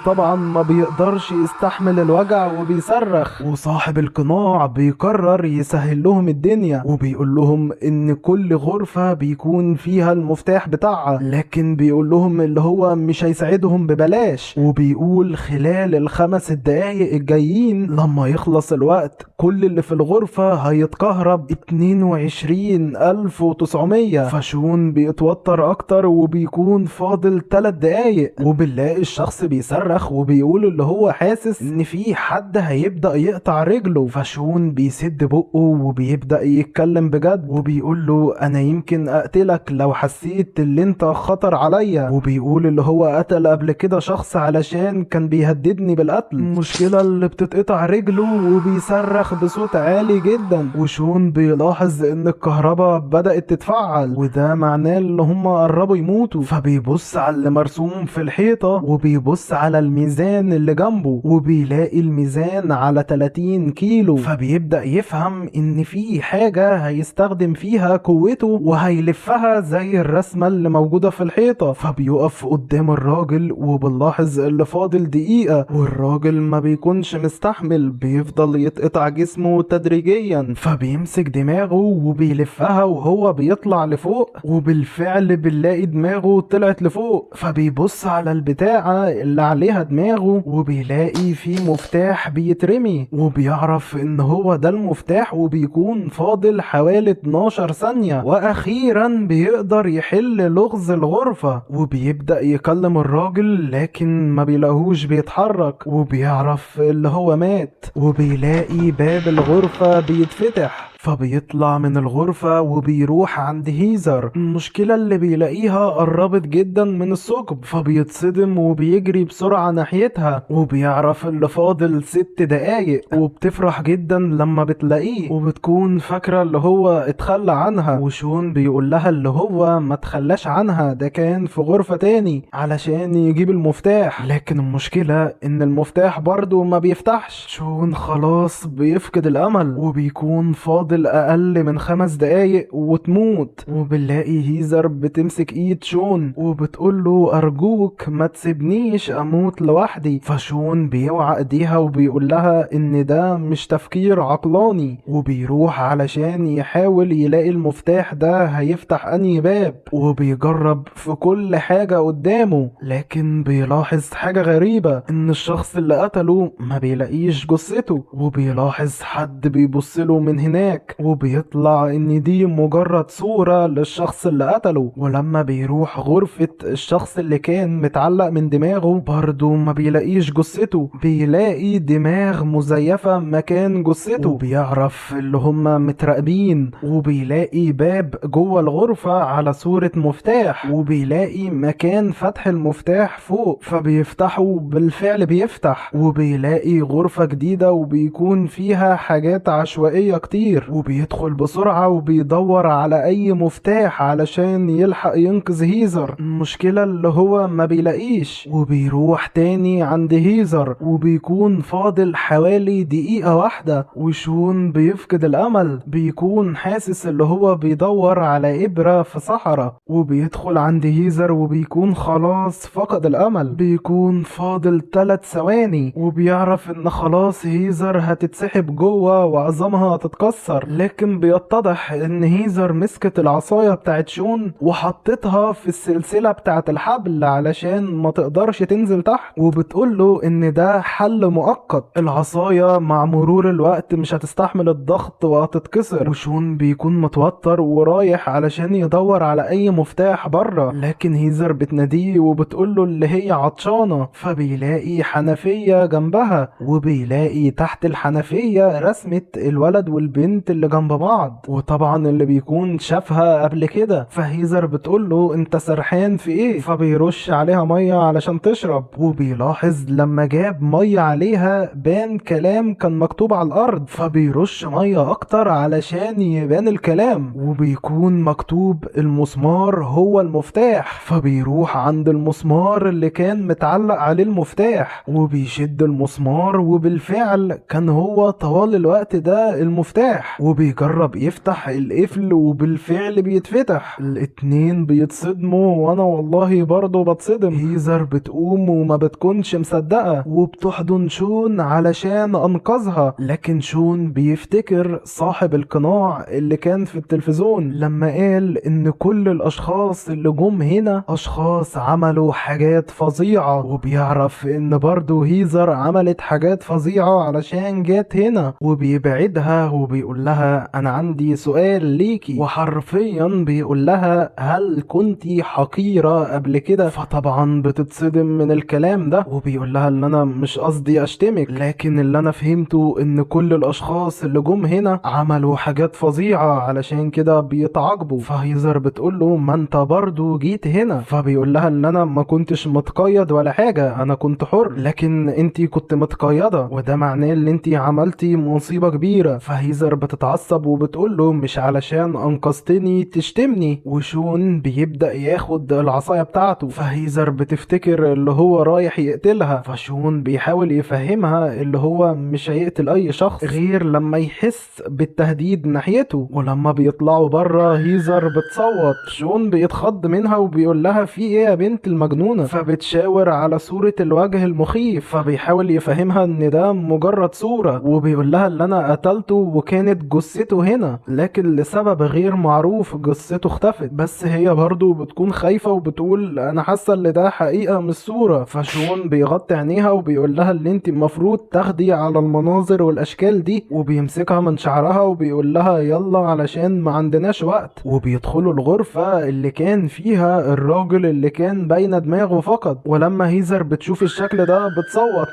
طبعا ما بيقدرش يستحمل الوجع وبيصرخ، وصاحب القناع بيقرر يسهل لهم الدنيا، وبيقول لهم ان كل غرفة بيكون فيها المفتاح بتاعها، لكن بيقول لهم اللي هو مش هيساعدهم ببلاش، وبيقول خلال ال5 دقايق الجايين لما يخلص الوقت كل اللي في الغرفة هيتكهرب 22,900. فشون بيتوتر اكتر وبيكون فاضل 3 دقايق، وبنلاقي الشخص بيصرخ وبيقول اللي هو حاسس ان في حد هيبدأ يقطع رجله. فشون بيسد بقه وبيبدأ يتكلم بجد، وبيقول له انا يمكن اقتلك لو حسيت اللي انت خطر عليا، وبيقول اللي هو قتل قبل كده شخص علشان كان بيهددني بالقتل، المشكلة اللي بتتقطع رجله، وبيصرخ بصوت عالي جدا. وشون بيلاحظ ان الكهرباء بدأت تتفعل، وده معناه ان هم قربوا يموتوا. فبيبص على اللي مرسوم في الحيطة، وبيبص على الميزان اللي جنبه، وبيلاقي الميزان على 30 كيلو. فبيبدأ يفهم ان في حاجة هيستخدم فيها قوته وهيلفها زي الرسمة اللي موجودة في الحيطة. فبيقف قدام الراجل وبنلاحظ اللي فاضل دقيقة، والراجل ما بيكونش مستحمل، بيفضل يتقطع جسمه تدريجيا. فبيمسك دماغه وبيلفها وهو بيطلع لفوق، وبالفعل بنلاقي دماغه طلعت لفوق. فبيبص على البتاعة اللي عليها دماغه وبيلاقي في مفتاح بيترمي، وبيعرف ان هو ده المفتاح، وبيكون فاضل حوالي 12 ثانية، واخيرا بيقدر يحل لغز الغرفة. وبيبدأ يكلم الراجل لكن ما بيلاقوش بيتحرك، وبيعرف اللي هو مات، وبيلاقي باب الغرفة بيتفتح. فبيطلع من الغرفة وبيروح عند هيزر. المشكلة اللي بيلاقيها قربت جدا من الثقب، فبيتصدم وبيجري بسرعة ناحيتها، وبيعرف اللي فاضل 6 دقايق، وبتفرح جدا لما بتلاقيه، وبتكون فاكرة اللي هو اتخلى عنها. وشون بيقول لها اللي هو ما تخلاش عنها، ده كان في غرفة تاني علشان يجيب المفتاح، لكن المشكلة ان المفتاح برضو ما بيفتحش. شون خلاص بيفقد الامل، وبيكون فاضل اقل من 5 دقايق وتموت. وبنلاقي هيزر بتمسك ايد شون وبتقول له ارجوك ما تسيبنيش اموت لوحدي. فشون بيوعى ايديها وبيقول لها ان ده مش تفكير عقلاني، وبيروح علشان يحاول يلاقي المفتاح ده هيفتح انهي باب، وبيجرب في كل حاجة قدامه، لكن بيلاحظ حاجة غريبة، ان الشخص اللي قتله ما بيلاقيش جثته، وبيلاحظ حد بيبصله من هناك، وبيطلع ان دي مجرد صورة للشخص اللي قتله. ولما بيروح غرفة الشخص اللي كان متعلق من دماغه برضو ما بيلاقيش جثته، بيلاقي دماغ مزيفة مكان جثته، وبيعرف اللي هم متراقبين، وبيلاقي باب جوه الغرفة على صورة مفتاح، وبيلاقي مكان فتح المفتاح فوق، فبيفتحه بالفعل بيفتح، وبيلاقي غرفة جديدة وبيكون فيها حاجات عشوائية كتير، وبيدخل بسرعة وبيدور على اي مفتاح علشان يلحق ينقذ هيزر. المشكلة اللي هو ما بيلاقيش، وبيروح تاني عند هيزر وبيكون فاضل حوالي دقيقة واحدة، وشون بيفقد الامل، بيكون حاسس اللي هو بيدور على ابرة في صحراء، وبيدخل عند هيزر وبيكون خلاص فقد الامل، بيكون فاضل 3 ثواني وبيعرف ان خلاص هيزر هتتسحب جوه وعظامها هتتكسر. لكن بيتضح ان هيزر مسكت العصاية بتاعت شون وحطتها في السلسلة بتاعت الحبل علشان ما تقدرش تنزل تحت، وبتقوله ان ده حل مؤقت، العصاية مع مرور الوقت مش هتستحمل الضغط وهتتكسر. وشون بيكون متوتر ورايح علشان يدور على اي مفتاح بره، لكن هيزر بتناديه وبتقوله اللي هي عطشانة، فبيلاقي حنفية جنبها، وبيلاقي تحت الحنفية رسمة الولد والبنت اللي جنب بعض، وطبعا اللي بيكون شافها قبل كده. فهيزر بتقوله انت سرحان في ايه؟ فبيرش عليها مية علشان تشرب، وبيلاحظ لما جاب مية عليها بان كلام كان مكتوب على الارض، فبيرش مية اكتر علشان يبان الكلام، وبيكون مكتوب المسمار هو المفتاح. فبيروح عند المسمار اللي كان متعلق عليه المفتاح وبيشد المسمار، وبالفعل كان هو طوال الوقت ده المفتاح، وبيجرب يفتح القفل وبالفعل بيتفتح. الاتنين بيتصدموا وانا والله برضه بتصدم. هيزر بتقوم وما بتكونش مصدقة وبتحضن شون علشان انقذها، لكن شون بيفتكر صاحب القناع اللي كان في التلفزيون لما قال ان كل الاشخاص اللي جم هنا اشخاص عملوا حاجات فظيعة، وبيعرف ان برضه هيزر عملت حاجات فظيعة علشان جات هنا، وبيبعدها وبيقول لها انا عندي سؤال ليكي، وحرفيا بيقول لها هل كنتي حقيرة قبل كده؟ فطبعا بتتصدم من الكلام ده، وبيقول لها ان انا مش قصدي اشتمك، لكن اللي انا فهمته ان كل الاشخاص اللي جم هنا عملوا حاجات فظيعة علشان كده بيتعاقبوا. فهيزر بتقول له ما انت برضو جيت هنا، فبيقول لها ان انا ما كنتش متقيد ولا حاجة، انا كنت حر، لكن انتي كنت متقيدة وده معناه ان انتي عملتي مصيبة كبيرة. فهيزر بتتعصب وبتقول له مش علشان انقذتني تشتمني، وشون بيبدأ ياخد العصاية بتاعته. فهيزر بتفتكر اللي هو رايح يقتلها، فشون بيحاول يفهمها اللي هو مش هيقتل اي شخص غير لما يحس بالتهديد ناحيته. ولما بيطلعوا بره هيزر بتصوت، شون بيتخض منها وبيقول لها في ايه يا بنت المجنونة؟ فبتشاور على صورة الوجه المخيف، فبيحاول يفهمها ان ده مجرد صورة، وبيقول لها اللي انا قتلته وكانت جثته هنا، لكن لسبب غير معروف جثته اختفت. بس هي برضو بتكون خايفة وبتقول انا حاسة ان ده حقيقة مش صورة. فشون بيغطي عينيها وبيقول لها اللي انت المفروض تاخدي على المناظر والاشكال دي، وبيمسكها من شعرها وبيقول لها يلا علشان ما عندناش وقت. وبيدخلوا الغرفة اللي كان فيها الراجل اللي كان باينة دماغه فقط، ولما هيزر بتشوف الشكل ده بتصوت.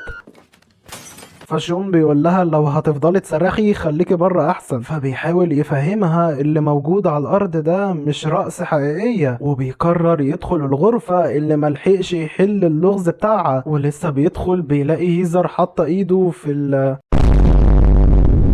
فشون بيقول لها لو هتفضلي تصرخي خليكي بره احسن. فبيحاول يفهمها اللي موجود على الارض ده مش رأس حقيقية، وبيقرر يدخل الغرفة اللي ملحقش يحل اللغز بتاعها، ولسه بيدخل بيلاقي هيزر حاطه ايده في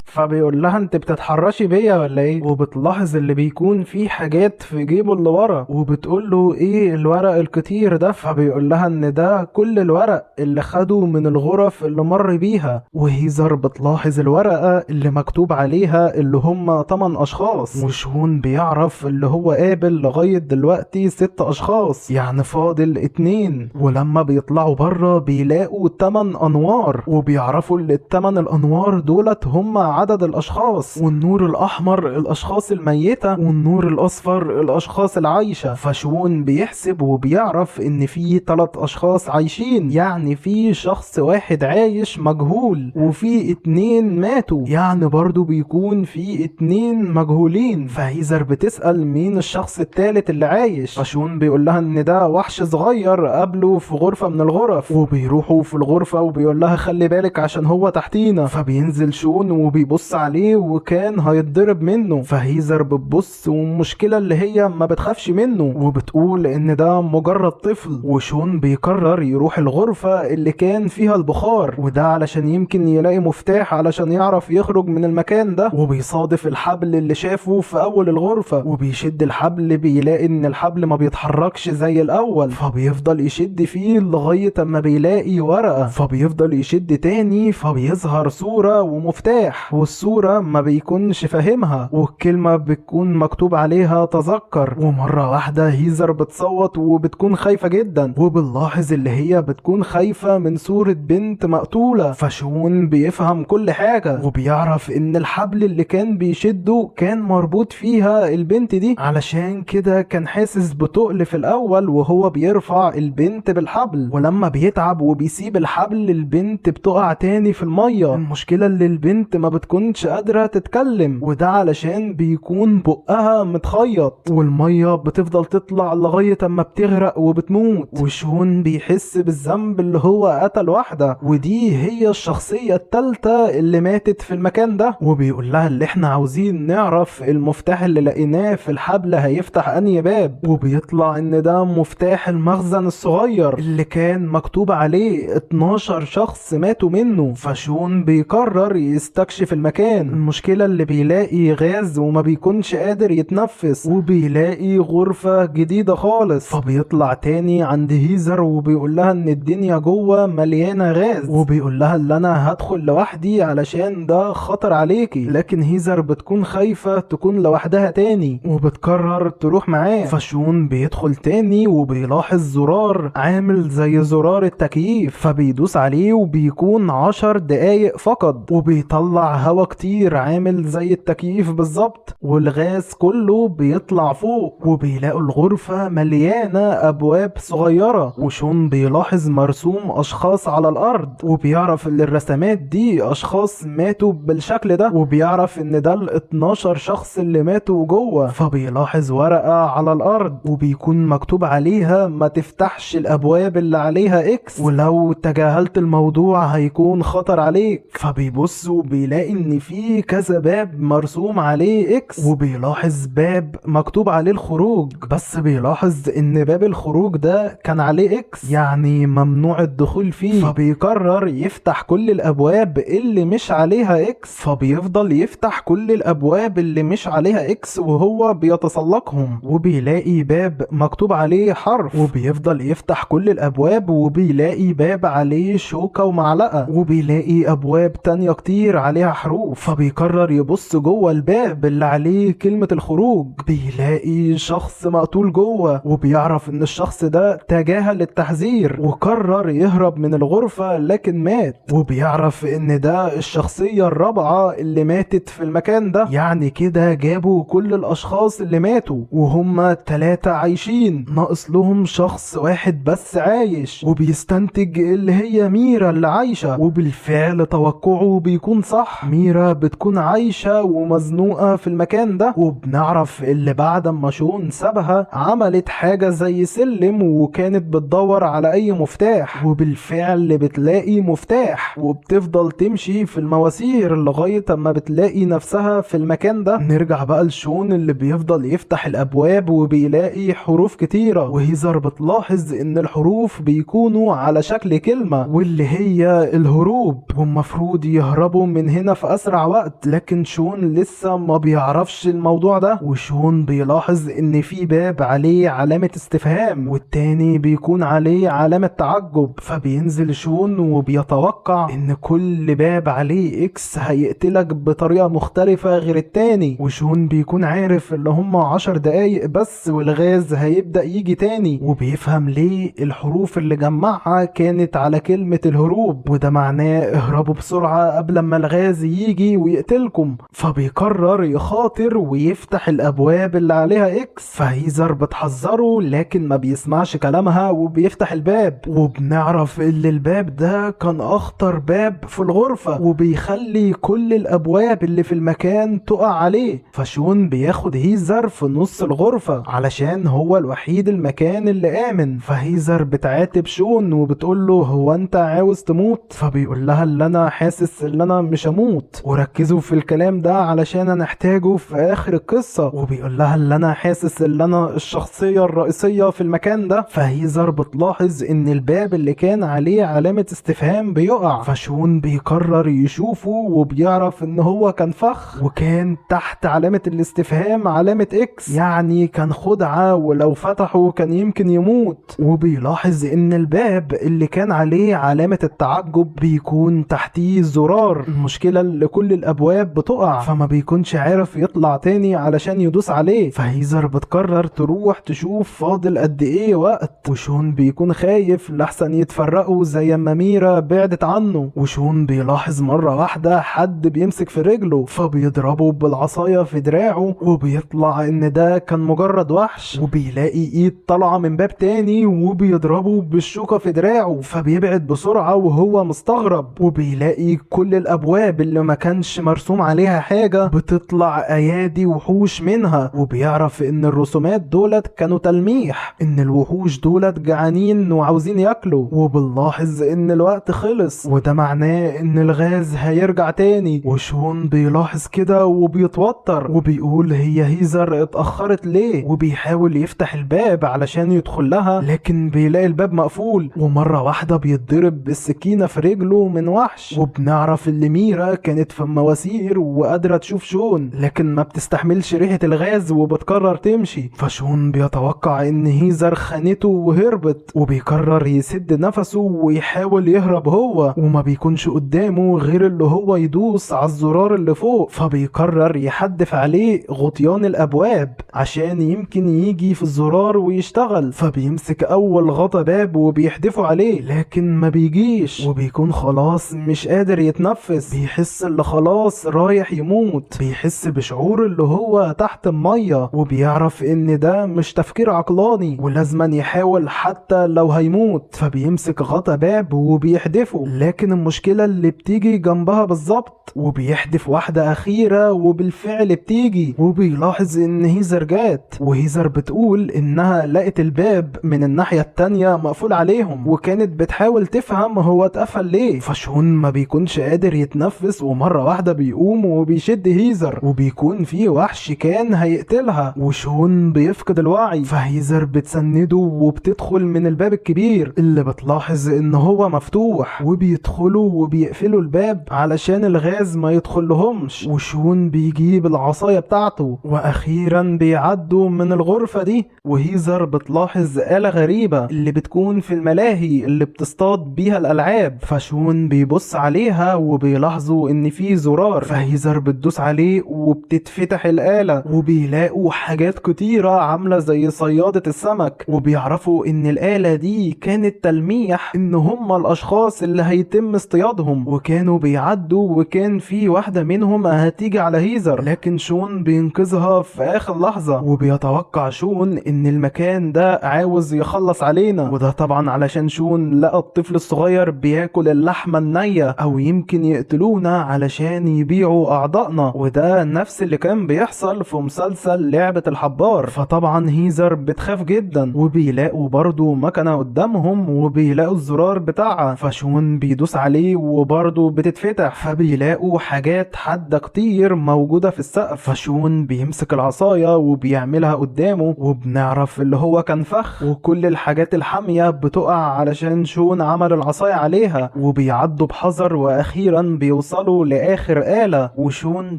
فبيقول لها انت بتتحرشي بيا ولا ايه؟ وبتلاحظ اللي بيكون فيه حاجات في جيبه اللي ورا، وبتقول له ايه الورق الكتير ده؟ فبيقول لها ان ده كل الورق اللي خده من الغرف اللي مر بيها. وهيزر بتلاحظ الورقة اللي مكتوب عليها اللي هم 8 اشخاص، وشون بيعرف اللي هو قابل لغاية دلوقتي 6 اشخاص، يعني فاضل 2. ولما بيطلعوا بره بيلاقوا 8 انوار، وبيعرفوا ان ال8 الانوار دولت هم عدد الاشخاص، والنور الاحمر الاشخاص الميتة، والنور الاصفر الاشخاص العايشة. فشون بيحسب وبيعرف ان في 3 اشخاص عايشين، يعني في شخص واحد عايش مجهول، وفي 2 ماتوا، يعني برضو بيكون في 2 مجهولين. فهيزر بتسأل مين الشخص الثالث اللي عايش، فشون بيقول لها ان ده وحش صغير قابله في غرفة من الغرف، وبيروحوا في الغرفة وبيقول لها خلي بالك عشان هو تحتينا. فبينزل شون وبيبص بتبص عليه وكان هيتضرب منه. فهيزر بتبص والمشكلة اللي هي ما بتخافش منه وبتقول ان ده مجرد طفل. وشون بيقرر يروح الغرفة اللي كان فيها البخار، وده علشان يمكن يلاقي مفتاح علشان يعرف يخرج من المكان ده. وبيصادف الحبل اللي شافه في اول الغرفة، وبيشد الحبل بيلاقي ان الحبل ما بيتحركش زي الاول. فبيفضل يشد فيه لغاية اما بيلاقي ورقة، فبيفضل يشد تاني فبيظهر صورة ومفتاح، والصورة ما بيكونش فاهمها والكلمة بتكون مكتوب عليها تذكر. ومرة واحدة هيزر بتصوت وبتكون خايفة جدا، وبنلاحظ اللي هي بتكون خايفة من صورة بنت مقتولة. فشون بيفهم كل حاجة وبيعرف ان الحبل اللي كان بيشده كان مربوط فيها البنت دي، علشان كده كان حاسس بتقل في الاول وهو بيرفع البنت بالحبل. ولما بيتعب وبيسيب الحبل البنت بتقع تاني في المية. المشكلة اللي البنت ما بتكونش قادرة تتكلم، وده علشان بيكون بقها متخيط والمية بتفضل تطلع لغاية اما بتغرق وبتموت. وشون بيحس بالذنب اللي هو قتل واحدة، ودي هي الشخصية التالتة اللي ماتت في المكان ده. وبيقول لها اللي احنا عاوزين نعرف المفتاح اللي لقيناه في الحبل هيفتح انهي باب. وبيطلع ان ده مفتاح المخزن الصغير اللي كان مكتوب عليه 12 شخص ماتوا منه. فشون بيقرر يستكشف المكان. المشكلة اللي بيلاقي غاز وما بيكونش قادر يتنفس، وبيلاقي غرفة جديدة خالص. فبيطلع تاني عند هيزر وبيقول لها ان الدنيا جوه مليانة غاز، وبيقول لها اللي انا هدخل لوحدي علشان ده خطر عليكي. لكن هيزر بتكون خايفة تكون لوحدها تاني وبتقرر تروح معاه. فشون بيدخل تاني وبيلاحظ زرار عامل زي زرار التكييف، فبيدوس عليه وبيكون 10 دقايق فقط، وبيطلع هوا كتير عامل زي التكييف بالظبط، والغاز كله بيطلع فوق. وبيلاقوا الغرفة مليانة ابواب صغيرة، وشون بيلاحظ مرسوم اشخاص على الارض، وبيعرف ان الرسمات دي اشخاص ماتوا بالشكل ده، وبيعرف ان ده ال 12 شخص اللي ماتوا جوه. فبيلاحظ ورقة على الارض وبيكون مكتوب عليها ما تفتحش الابواب اللي عليها اكس، ولو تجاهلت الموضوع هيكون خطر عليك. فبيبص وبيلاقي ان في كذا باب مرسوم عليه اكس، وبيلاحظ باب مكتوب عليه الخروج، بس بيلاحظ ان باب الخروج ده كان عليه اكس، يعني ممنوع الدخول فيه. فبيقرر يفتح كل الابواب اللي مش عليها اكس. فبيفضل يفتح كل الابواب اللي مش عليها اكس وهو بيتسلقهم، وبيلاقي باب مكتوب عليه حرف، وبيفضل يفتح كل الابواب وبيلاقي باب عليه شوكة ومعلقة، وبيلاقي ابواب تانية كتير عليها حروف. فبيقرر يبص جوه الباب اللي عليه كلمة الخروج، بيلاقي شخص مقتول جوه، وبيعرف ان الشخص ده تجاهل التحذير وقرر يهرب من الغرفة لكن مات. وبيعرف ان ده الشخصية الرابعة اللي ماتت في المكان ده، يعني كده جابوا كل الاشخاص اللي ماتوا وهم 3 عايشين، ناقص لهم شخص واحد بس عايش. وبيستنتج اللي هي ميرا اللي عايشة، وبالفعل توقعه بيكون صح، ميرا بتكون عايشة ومزنوقة في المكان ده. وبنعرف اللي بعد ما شون سابها عملت حاجة زي سلم وكانت بتدور على اي مفتاح، وبالفعل بتلاقي مفتاح وبتفضل تمشي في المواسير لغاية اما بتلاقي نفسها في المكان ده. نرجع بقى لشون اللي بيفضل يفتح الابواب وبيلاقي حروف كتيرة، وهيزر بتلاحظ ان الحروف بيكونوا على شكل كلمة واللي هي الهروب، والمفروض يهربوا من هنا في اسرع وقت. لكن شون لسه ما بيعرفش الموضوع ده، وشون بيلاحظ ان في باب عليه علامة استفهام والتاني بيكون عليه علامة تعجب. فبينزل شون وبيتوقع ان كل باب عليه اكس هيقتلك بطريقة مختلفة غير التاني، وشون بيكون عارف اللي هم 10 دقايق بس والغاز هيبدأ يجي تاني، وبيفهم ليه الحروف اللي جمعها كانت على كلمة الهروب، وده معناه اهربوا بسرعة قبل ما الغاز يجي ويقتلكم. فبيقرر يخاطر ويفتح الابواب اللي عليها اكس. فهيزر بتحذره لكن ما بيسمعش كلامها وبيفتح الباب، وبنعرف ان الباب ده كان اخطر باب في الغرفة وبيخلي كل الابواب اللي في المكان تقع عليه. فشون بياخد هيزر في نص الغرفة علشان هو الوحيد المكان اللي امن. فهيزر بتعاتب شون وبتقول له هو انت عاوز تموت؟ فبيقول لها اللي انا حاسس ان انا مش هموت، يموت، وركزوا في الكلام ده علشان هنحتاجه في اخر القصة. وبيقول لها اللي انا حاسس ان انا الشخصية الرئيسية في المكان ده. فهيزر بتلاحظ ان الباب اللي كان عليه علامة استفهام بيقع، فشون بيقرر يشوفه وبيعرف ان هو كان فخ، وكان تحت علامة الاستفهام علامة اكس، يعني كان خدعة ولو فتحه كان يمكن يموت. وبيلاحظ ان الباب اللي كان عليه علامة التعجب بيكون تحتيه زرار. المشكلة اللي كل الابواب بتقع فما بيكونش عارف يطلع تاني علشان يدوس عليه. فهيزر بتقرر تروح تشوف فاضل قد ايه وقت، وشون بيكون خايف لحسن يتفرقوا زي ما ميرا بعدت عنه. وشون بيلاحظ مرة واحدة حد بيمسك في رجله فبيضربه بالعصاية في دراعه، وبيطلع ان ده كان مجرد وحش. وبيلاقي ايد طالعة من باب تاني وبيضربه بالشوكة في دراعه، فبيبعد بسرعة وهو مستغرب. وبيلاقي كل الابواب اللي ما كانش مرسوم عليها حاجة بتطلع ايادي وحوش منها، وبيعرف ان الرسومات دولت كانوا تلميح ان الوحوش دولت جعانين وعاوزين ياكلوا. وبنلاحظ ان الوقت خلص وده معناه ان الغاز هيرجع تاني. وشون بيلاحظ كده وبيتوتر وبيقول هي هيزر اتأخرت ليه، وبيحاول يفتح الباب علشان يدخل لها لكن بيلاقي الباب مقفول. ومرة واحدة بيتضرب بالسكينة في رجله من وحش. وبنعرف ان ميرا كانت في المواسير وقادرة تشوف شون لكن ما بتستحملش ريحة الغاز وبتقرر تمشي. فشون بيتوقع ان هيزر خانته وهربت، وبيقرر يسد نفسه ويحاول يهرب هو، وما بيكونش قدامه غير اللي هو يدوس على الزرار اللي فوق. فبيقرر يحدف عليه غطيان الابواب عشان يمكن يجي في الزرار ويشتغل. فبيمسك اول غطا باب وبيحدفه عليه لكن ما بيجيش، وبيكون خلاص مش قادر يتنفس. بيحس اللي خلاص رايح يموت، بيحس بشعور اللي هو تحت المية، وبيعرف ان ده مش تفكير عقلاني ولازما يحاول حتى لو هيموت. فبيمسك غطا باب وبيحدفه لكن المشكلة اللي بتيجي جنبها بالظبط، وبيحدف واحدة اخيرة وبالفعل بتيجي. وبيلاحظ ان هيزر جات، وهيزر بتقول انها لقت الباب من الناحية التانية مقفول عليهم وكانت بتحاول تفهم هو اتقفل ليه. فشون ما بيكونش قادر يتنفس ومرة واحدة بيقوم وبيشد هيزر وبيكون في وحش كان هيقتلها، وشون بيفقد الوعي. فهيزر بتسنده وبتدخل من الباب الكبير اللي بتلاحظ ان هو مفتوح، وبيدخلوا وبيقفلوا الباب علشان الغاز ما يدخلهمش. وشون بيجيب العصاية بتاعته واخيرا بيعدوا من الغرفة دي. وهيزر بتلاحظ آلة غريبة اللي بتكون في الملاهي اللي بتصطاد بيها الالعاب. فشون بيبص عليها وبيلاحظوا ان في زرار، فهيزر بتدوس عليه وبتتفتح الآلة، وبيلاقوا حاجات كتيرة عاملة زي صيادة السمك. وبيعرفوا ان الآلة دي كانت تلميح ان هم الاشخاص اللي هيتم اصطيادهم، وكانوا بيعدوا وكان في واحدة منهم هتيجي على هيزر لكن شون بينقذها في اخر لحظة. وبيتوقع شون ان المكان ده عاوز يخلص علينا، وده طبعا علشان شون لقى الطفل الصغير بياكل اللحمة النية او يمكن يقتلونا علشان يبيعوا اعضائنا، وده نفس اللي كان بيحصل في مسلسل لعبة الحبار. فطبعا هيزر بتخاف جدا، وبيلاقوا برضو مكنة قدامهم وبيلاقوا الزرار بتاعها. فشون بيدوس عليه وبرضو بتتفتح، فبيلاقوا حاجات حادة كتير موجودة في السقف. فشون بيمسك العصاية وبيعملها قدامه، وبنعرف اللي هو كان فخ، وكل الحاجات الحامية بتقع علشان شون عمل العصاية عليها. وبيعدوا بحذر واخيرا بيوصلوا لاخر آلة، وشون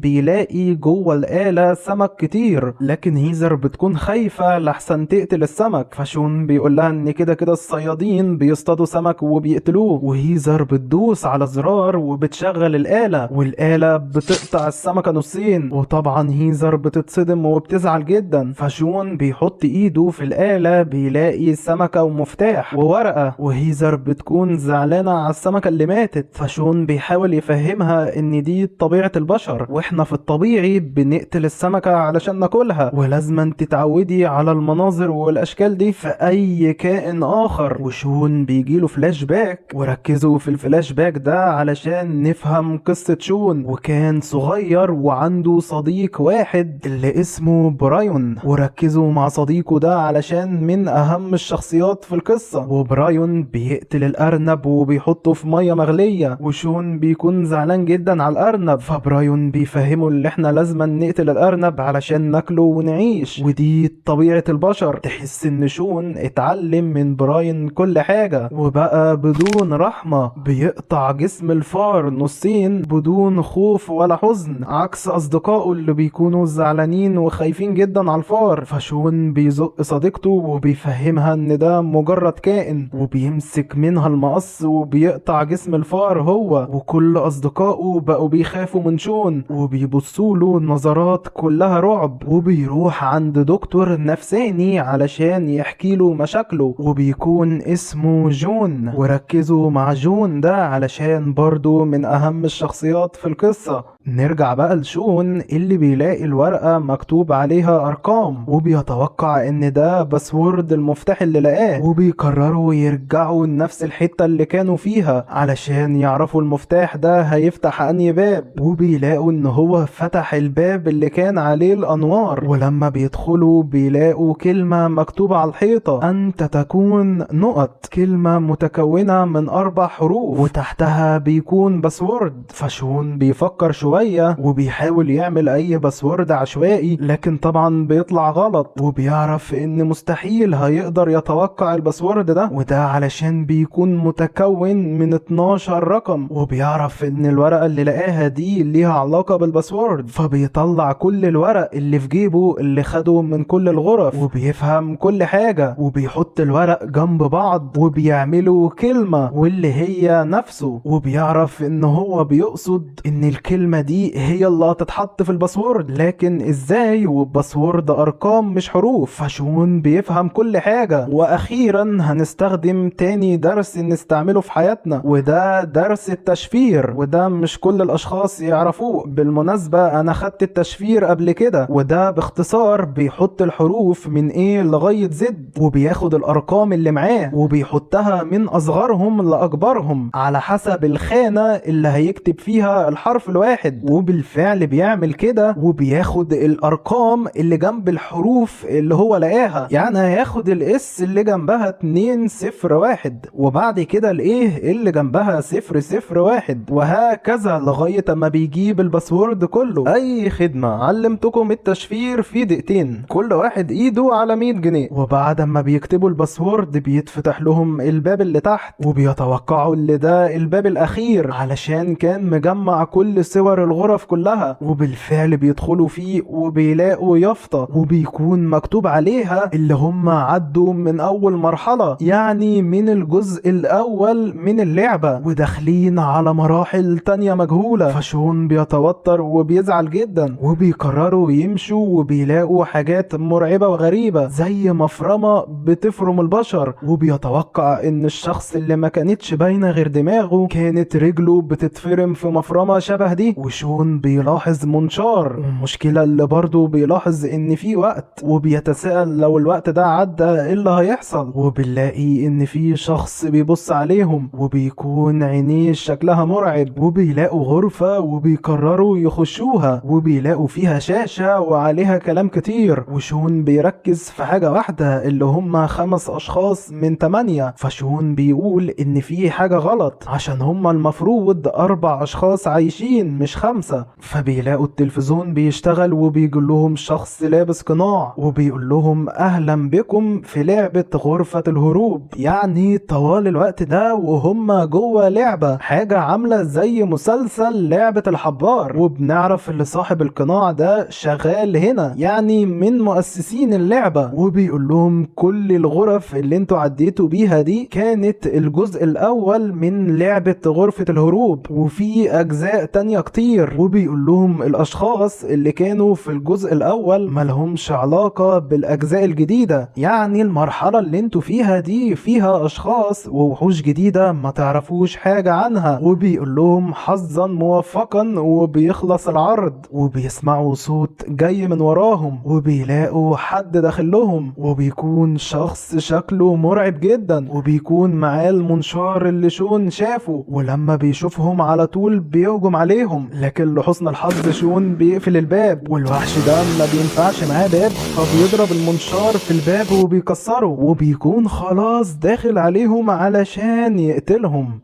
بيلاقي جوه الآلة سمك كتير لكن هيزر بتكون خايفة لحسن تقتل السمك. فشون بيقول لها ان كده كده الصيادين بيصطادوا سمك وبيقتلوه. وهيزر بتدوس على زرار وبتشغل الآلة، والآلة بتقطع السمكة نصين، وطبعا هيزر بتتصدم وبتزعل جدا. فشون بيحط ايده في الآلة بيلاقي سمكة ومفتاح وورقة، وهيزر بتكون زعلانة على السمكة اللي ماتت. فشون بيحاول يفهمها ان دي طبيعة البشر، واحنا في الطبيعي بنقتل السمكة علشان ناكلها، ولازم تتعودي على المناظر والاشكال دي في اي كائن اخر. وشون بيجيله فلاش باك، وركزوا في الفلاش باك ده علشان نفهم قصة شون. وكان صغير وعنده صديق واحد اللي اسمه برايون، وركزوا مع صديقه ده علشان من اهم الشخصيات في القصة. وبرايون بيقتل الارنب وبيحطه في مية مغلية، وشون بيكون زعلان جدا على الارنب. فبراين بيفهمه اللي احنا لازم نقتل الارنب علشان ناكله ونعيش، ودي طبيعة البشر. تحس ان شون اتعلم من براين كل حاجة، وبقى بدون رحمة بيقطع جسم الفار نصين بدون خوف ولا حزن، عكس اصدقائه اللي بيكونوا زعلانين وخايفين جدا على الفار. فشون بيزق صديقته وبيفهمها ان ده مجرد كائن، وبيمسك منها المقص وبيقطع جسم الفار هو. وكل اصدقائه بقوا بيخافوا من شون وبيبصوا له نظرات كلها رعب. وبيروح عند دكتور نفساني علشان يحكي له مشاكله، وبيكون اسمه جون. وركزوا مع جون ده علشان برضو من اهم الشخصيات في القصة. نرجع بقى لشون اللي بيلاقي الورقة مكتوب عليها ارقام، وبيتوقع ان ده باسورد المفتاح اللي لقاه، وبيقرروا يرجعوا لنفس الحتة اللي كانوا فيها علشان يعرفوا المفتاح ده هيفتح انهي باب. وبيلاقوا ان هو فتح الباب اللي كان عليه الانوار. ولما بيدخلوا بيلاقوا كلمة مكتوبة على الحيطة: انت تكون نقط، كلمة متكونة من 4 حروف وتحتها بيكون باسورد. فشون بيفكر شوية وبيحاول يعمل اي باسورد عشوائي، لكن طبعا بيطلع غلط. وبيعرف ان مستحيل هيقدر يتوقع الباسورد ده، وده علشان بيكون متكون من 12 رقم. وبيعرف ان الورقة اللي لقاها دي ليها علاقة بالباسورد، فبيطلع كل الورق اللي في جيبه اللي خده من كل الغرف، وبيفهم كل حاجة. وبيحط الورق جنب بعض وبيعملوا كلمة واللي هي نفسه. وبيعرف ان هو بيقصد ان الكلمة دي هي اللي هتتحط في الباسورد، لكن ازاي والباسورد ارقام مش حروف؟ فشون بيفهم كل حاجة. واخيرا هنستخدم تاني درس نستعمله في حياتنا، وده درس التشفير، وده مش كل الاشخاص يعرفوه. بالمناسبة انا خدت التشفير قبل كده، وده باختصار بيحط الحروف من A لغاية Z، وبياخد الارقام اللي معاه وبيحطها من اصغرهم لاكبرهم على حسب الخانة اللي هيكتب فيها الحرف الواحد. وبالفعل بيعمل كده، وبياخد الارقام اللي جنب الحروف اللي هو لقاها. يعني هياخد الاس اللي جنبها 201، وبعد كده الايه اللي جنبها 001، وهكذا لغاية ما بيجيب الباسورد كله. اي خدمة، علمتكم التشفير في دقيقتين، كل واحد ايده على 100 جنيه. وبعد ما بيكتبوا الباسورد بيتفتح لهم الباب اللي تحت، وبيتوقعوا اللي ده الباب الاخير علشان كان مجمع كل صور الغرف كلها. وبالفعل بيدخلوا فيه وبيلاقوا يافطة وبيكون مكتوب عليها اللي هم عدوا من اول مرحلة، يعني من الجزء الاول من اللعبة، وداخلين على مراحل تانية مجهولة. فشون بيتوتر وبيزعل جدا، وبيقرروا يمشوا وبيلاقوا حاجات مرعبة وغريبة زي مفرمة بتفرم البشر. وبيتوقع ان الشخص اللي ما كانتش باينة غير دماغه كانت رجله بتتفرم في مفرمة شبه دي. وشون بيلاحظ منشار، والمشكلة اللي برضو بيلاحظ ان في وقت، وبيتساءل لو الوقت ده عدى ايه اللي هيحصل. وبنلاقي ان في شخص بيبص عليهم وبيكون عينيه شكلها مرعب. وبيلاقوا غرفة وبيقرروا يخشوها، وبيلاقوا فيها شاشة وعليها كلام كتير. وشون بيركز في حاجة واحدة اللي هم 5 اشخاص من 8. فشون بيقول ان في حاجة غلط عشان هم المفروض 4 اشخاص عايشين مش 5. فبيلاقوا التلفزيون بيشتغل وبيقول لهم شخص لابس قناع وبيقول لهم اهلا بكم في لعبة غرفة الهروب. يعني طوال الوقت ده وهم جوه لعبة، حاجة عاملة زي مسلسل لعبة الحبار. وبنعرف اللي صاحب القناع ده شغال هنا، يعني من مؤسسين اللعبة. وبيقول لهم كل الغرف اللي انتوا عديتوا بيها دي كانت الجزء الاول من لعبة غرفة الهروب، وفي اجزاء تانية كتير. وبيقول لهم الاشخاص اللي كانوا في الجزء الاول ملهمش علاقة بالاجزاء الجديدة، يعني المرحلة اللي انتوا فيها دي فيها اشخاص ووحوش جديدة ما تعرفوش حاجة عنها. وبيقول لهم حظا موفقا، وبيخلص العرض وبيسمعوا صوت جاي من وراهم، وبيلاقوا حد داخل لهم، وبيكون شخص شكله مرعب جدا، وبيكون معاه المنشار اللي شون شافه. ولما بيشوفهم على طول بيهجم عليهم، لكن لحسن الحظ شون بيقفل الباب، والوحش ده ما بينفعش معاه باب، فبيضرب المنشار في الباب وبيكسره، وبيكون خلاص داخل عليهم علشان يقتلهم.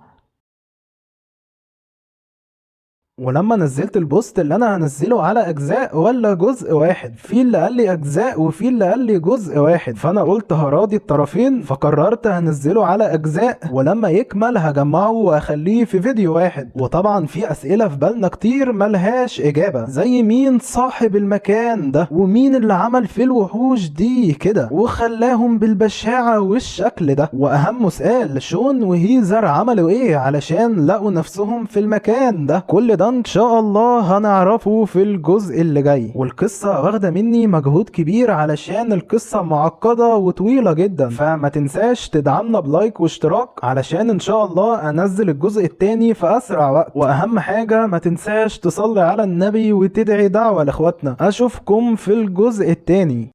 ولما نزلت البوست اللي انا هنزله على اجزاء ولا جزء واحد، في اللي قال لي اجزاء وفي اللي قال لي جزء واحد، فانا قلت هراضي الطرفين فقررت هنزله على اجزاء، ولما يكمل هجمعه واخليه في فيديو واحد. وطبعا في اسئلة في بالنا كتير ملهاش اجابة، زي مين صاحب المكان ده، ومين اللي عمل في الوحوش دي كده وخلاهم بالبشاعة والشكل ده، واهم سؤال شون وهيزر عملوا ايه علشان لقوا نفسهم في المكان ده. كل ده ان شاء الله هنعرفه في الجزء اللي جاي. والقصة واخدة مني مجهود كبير علشان القصة معقدة وطويلة جدا، فما تنساش تدعمنا بلايك واشتراك علشان ان شاء الله انزل الجزء التاني في اسرع وقت. واهم حاجة ما تنساش تصلي على النبي وتدعي دعوة لاخواتنا. اشوفكم في الجزء التاني.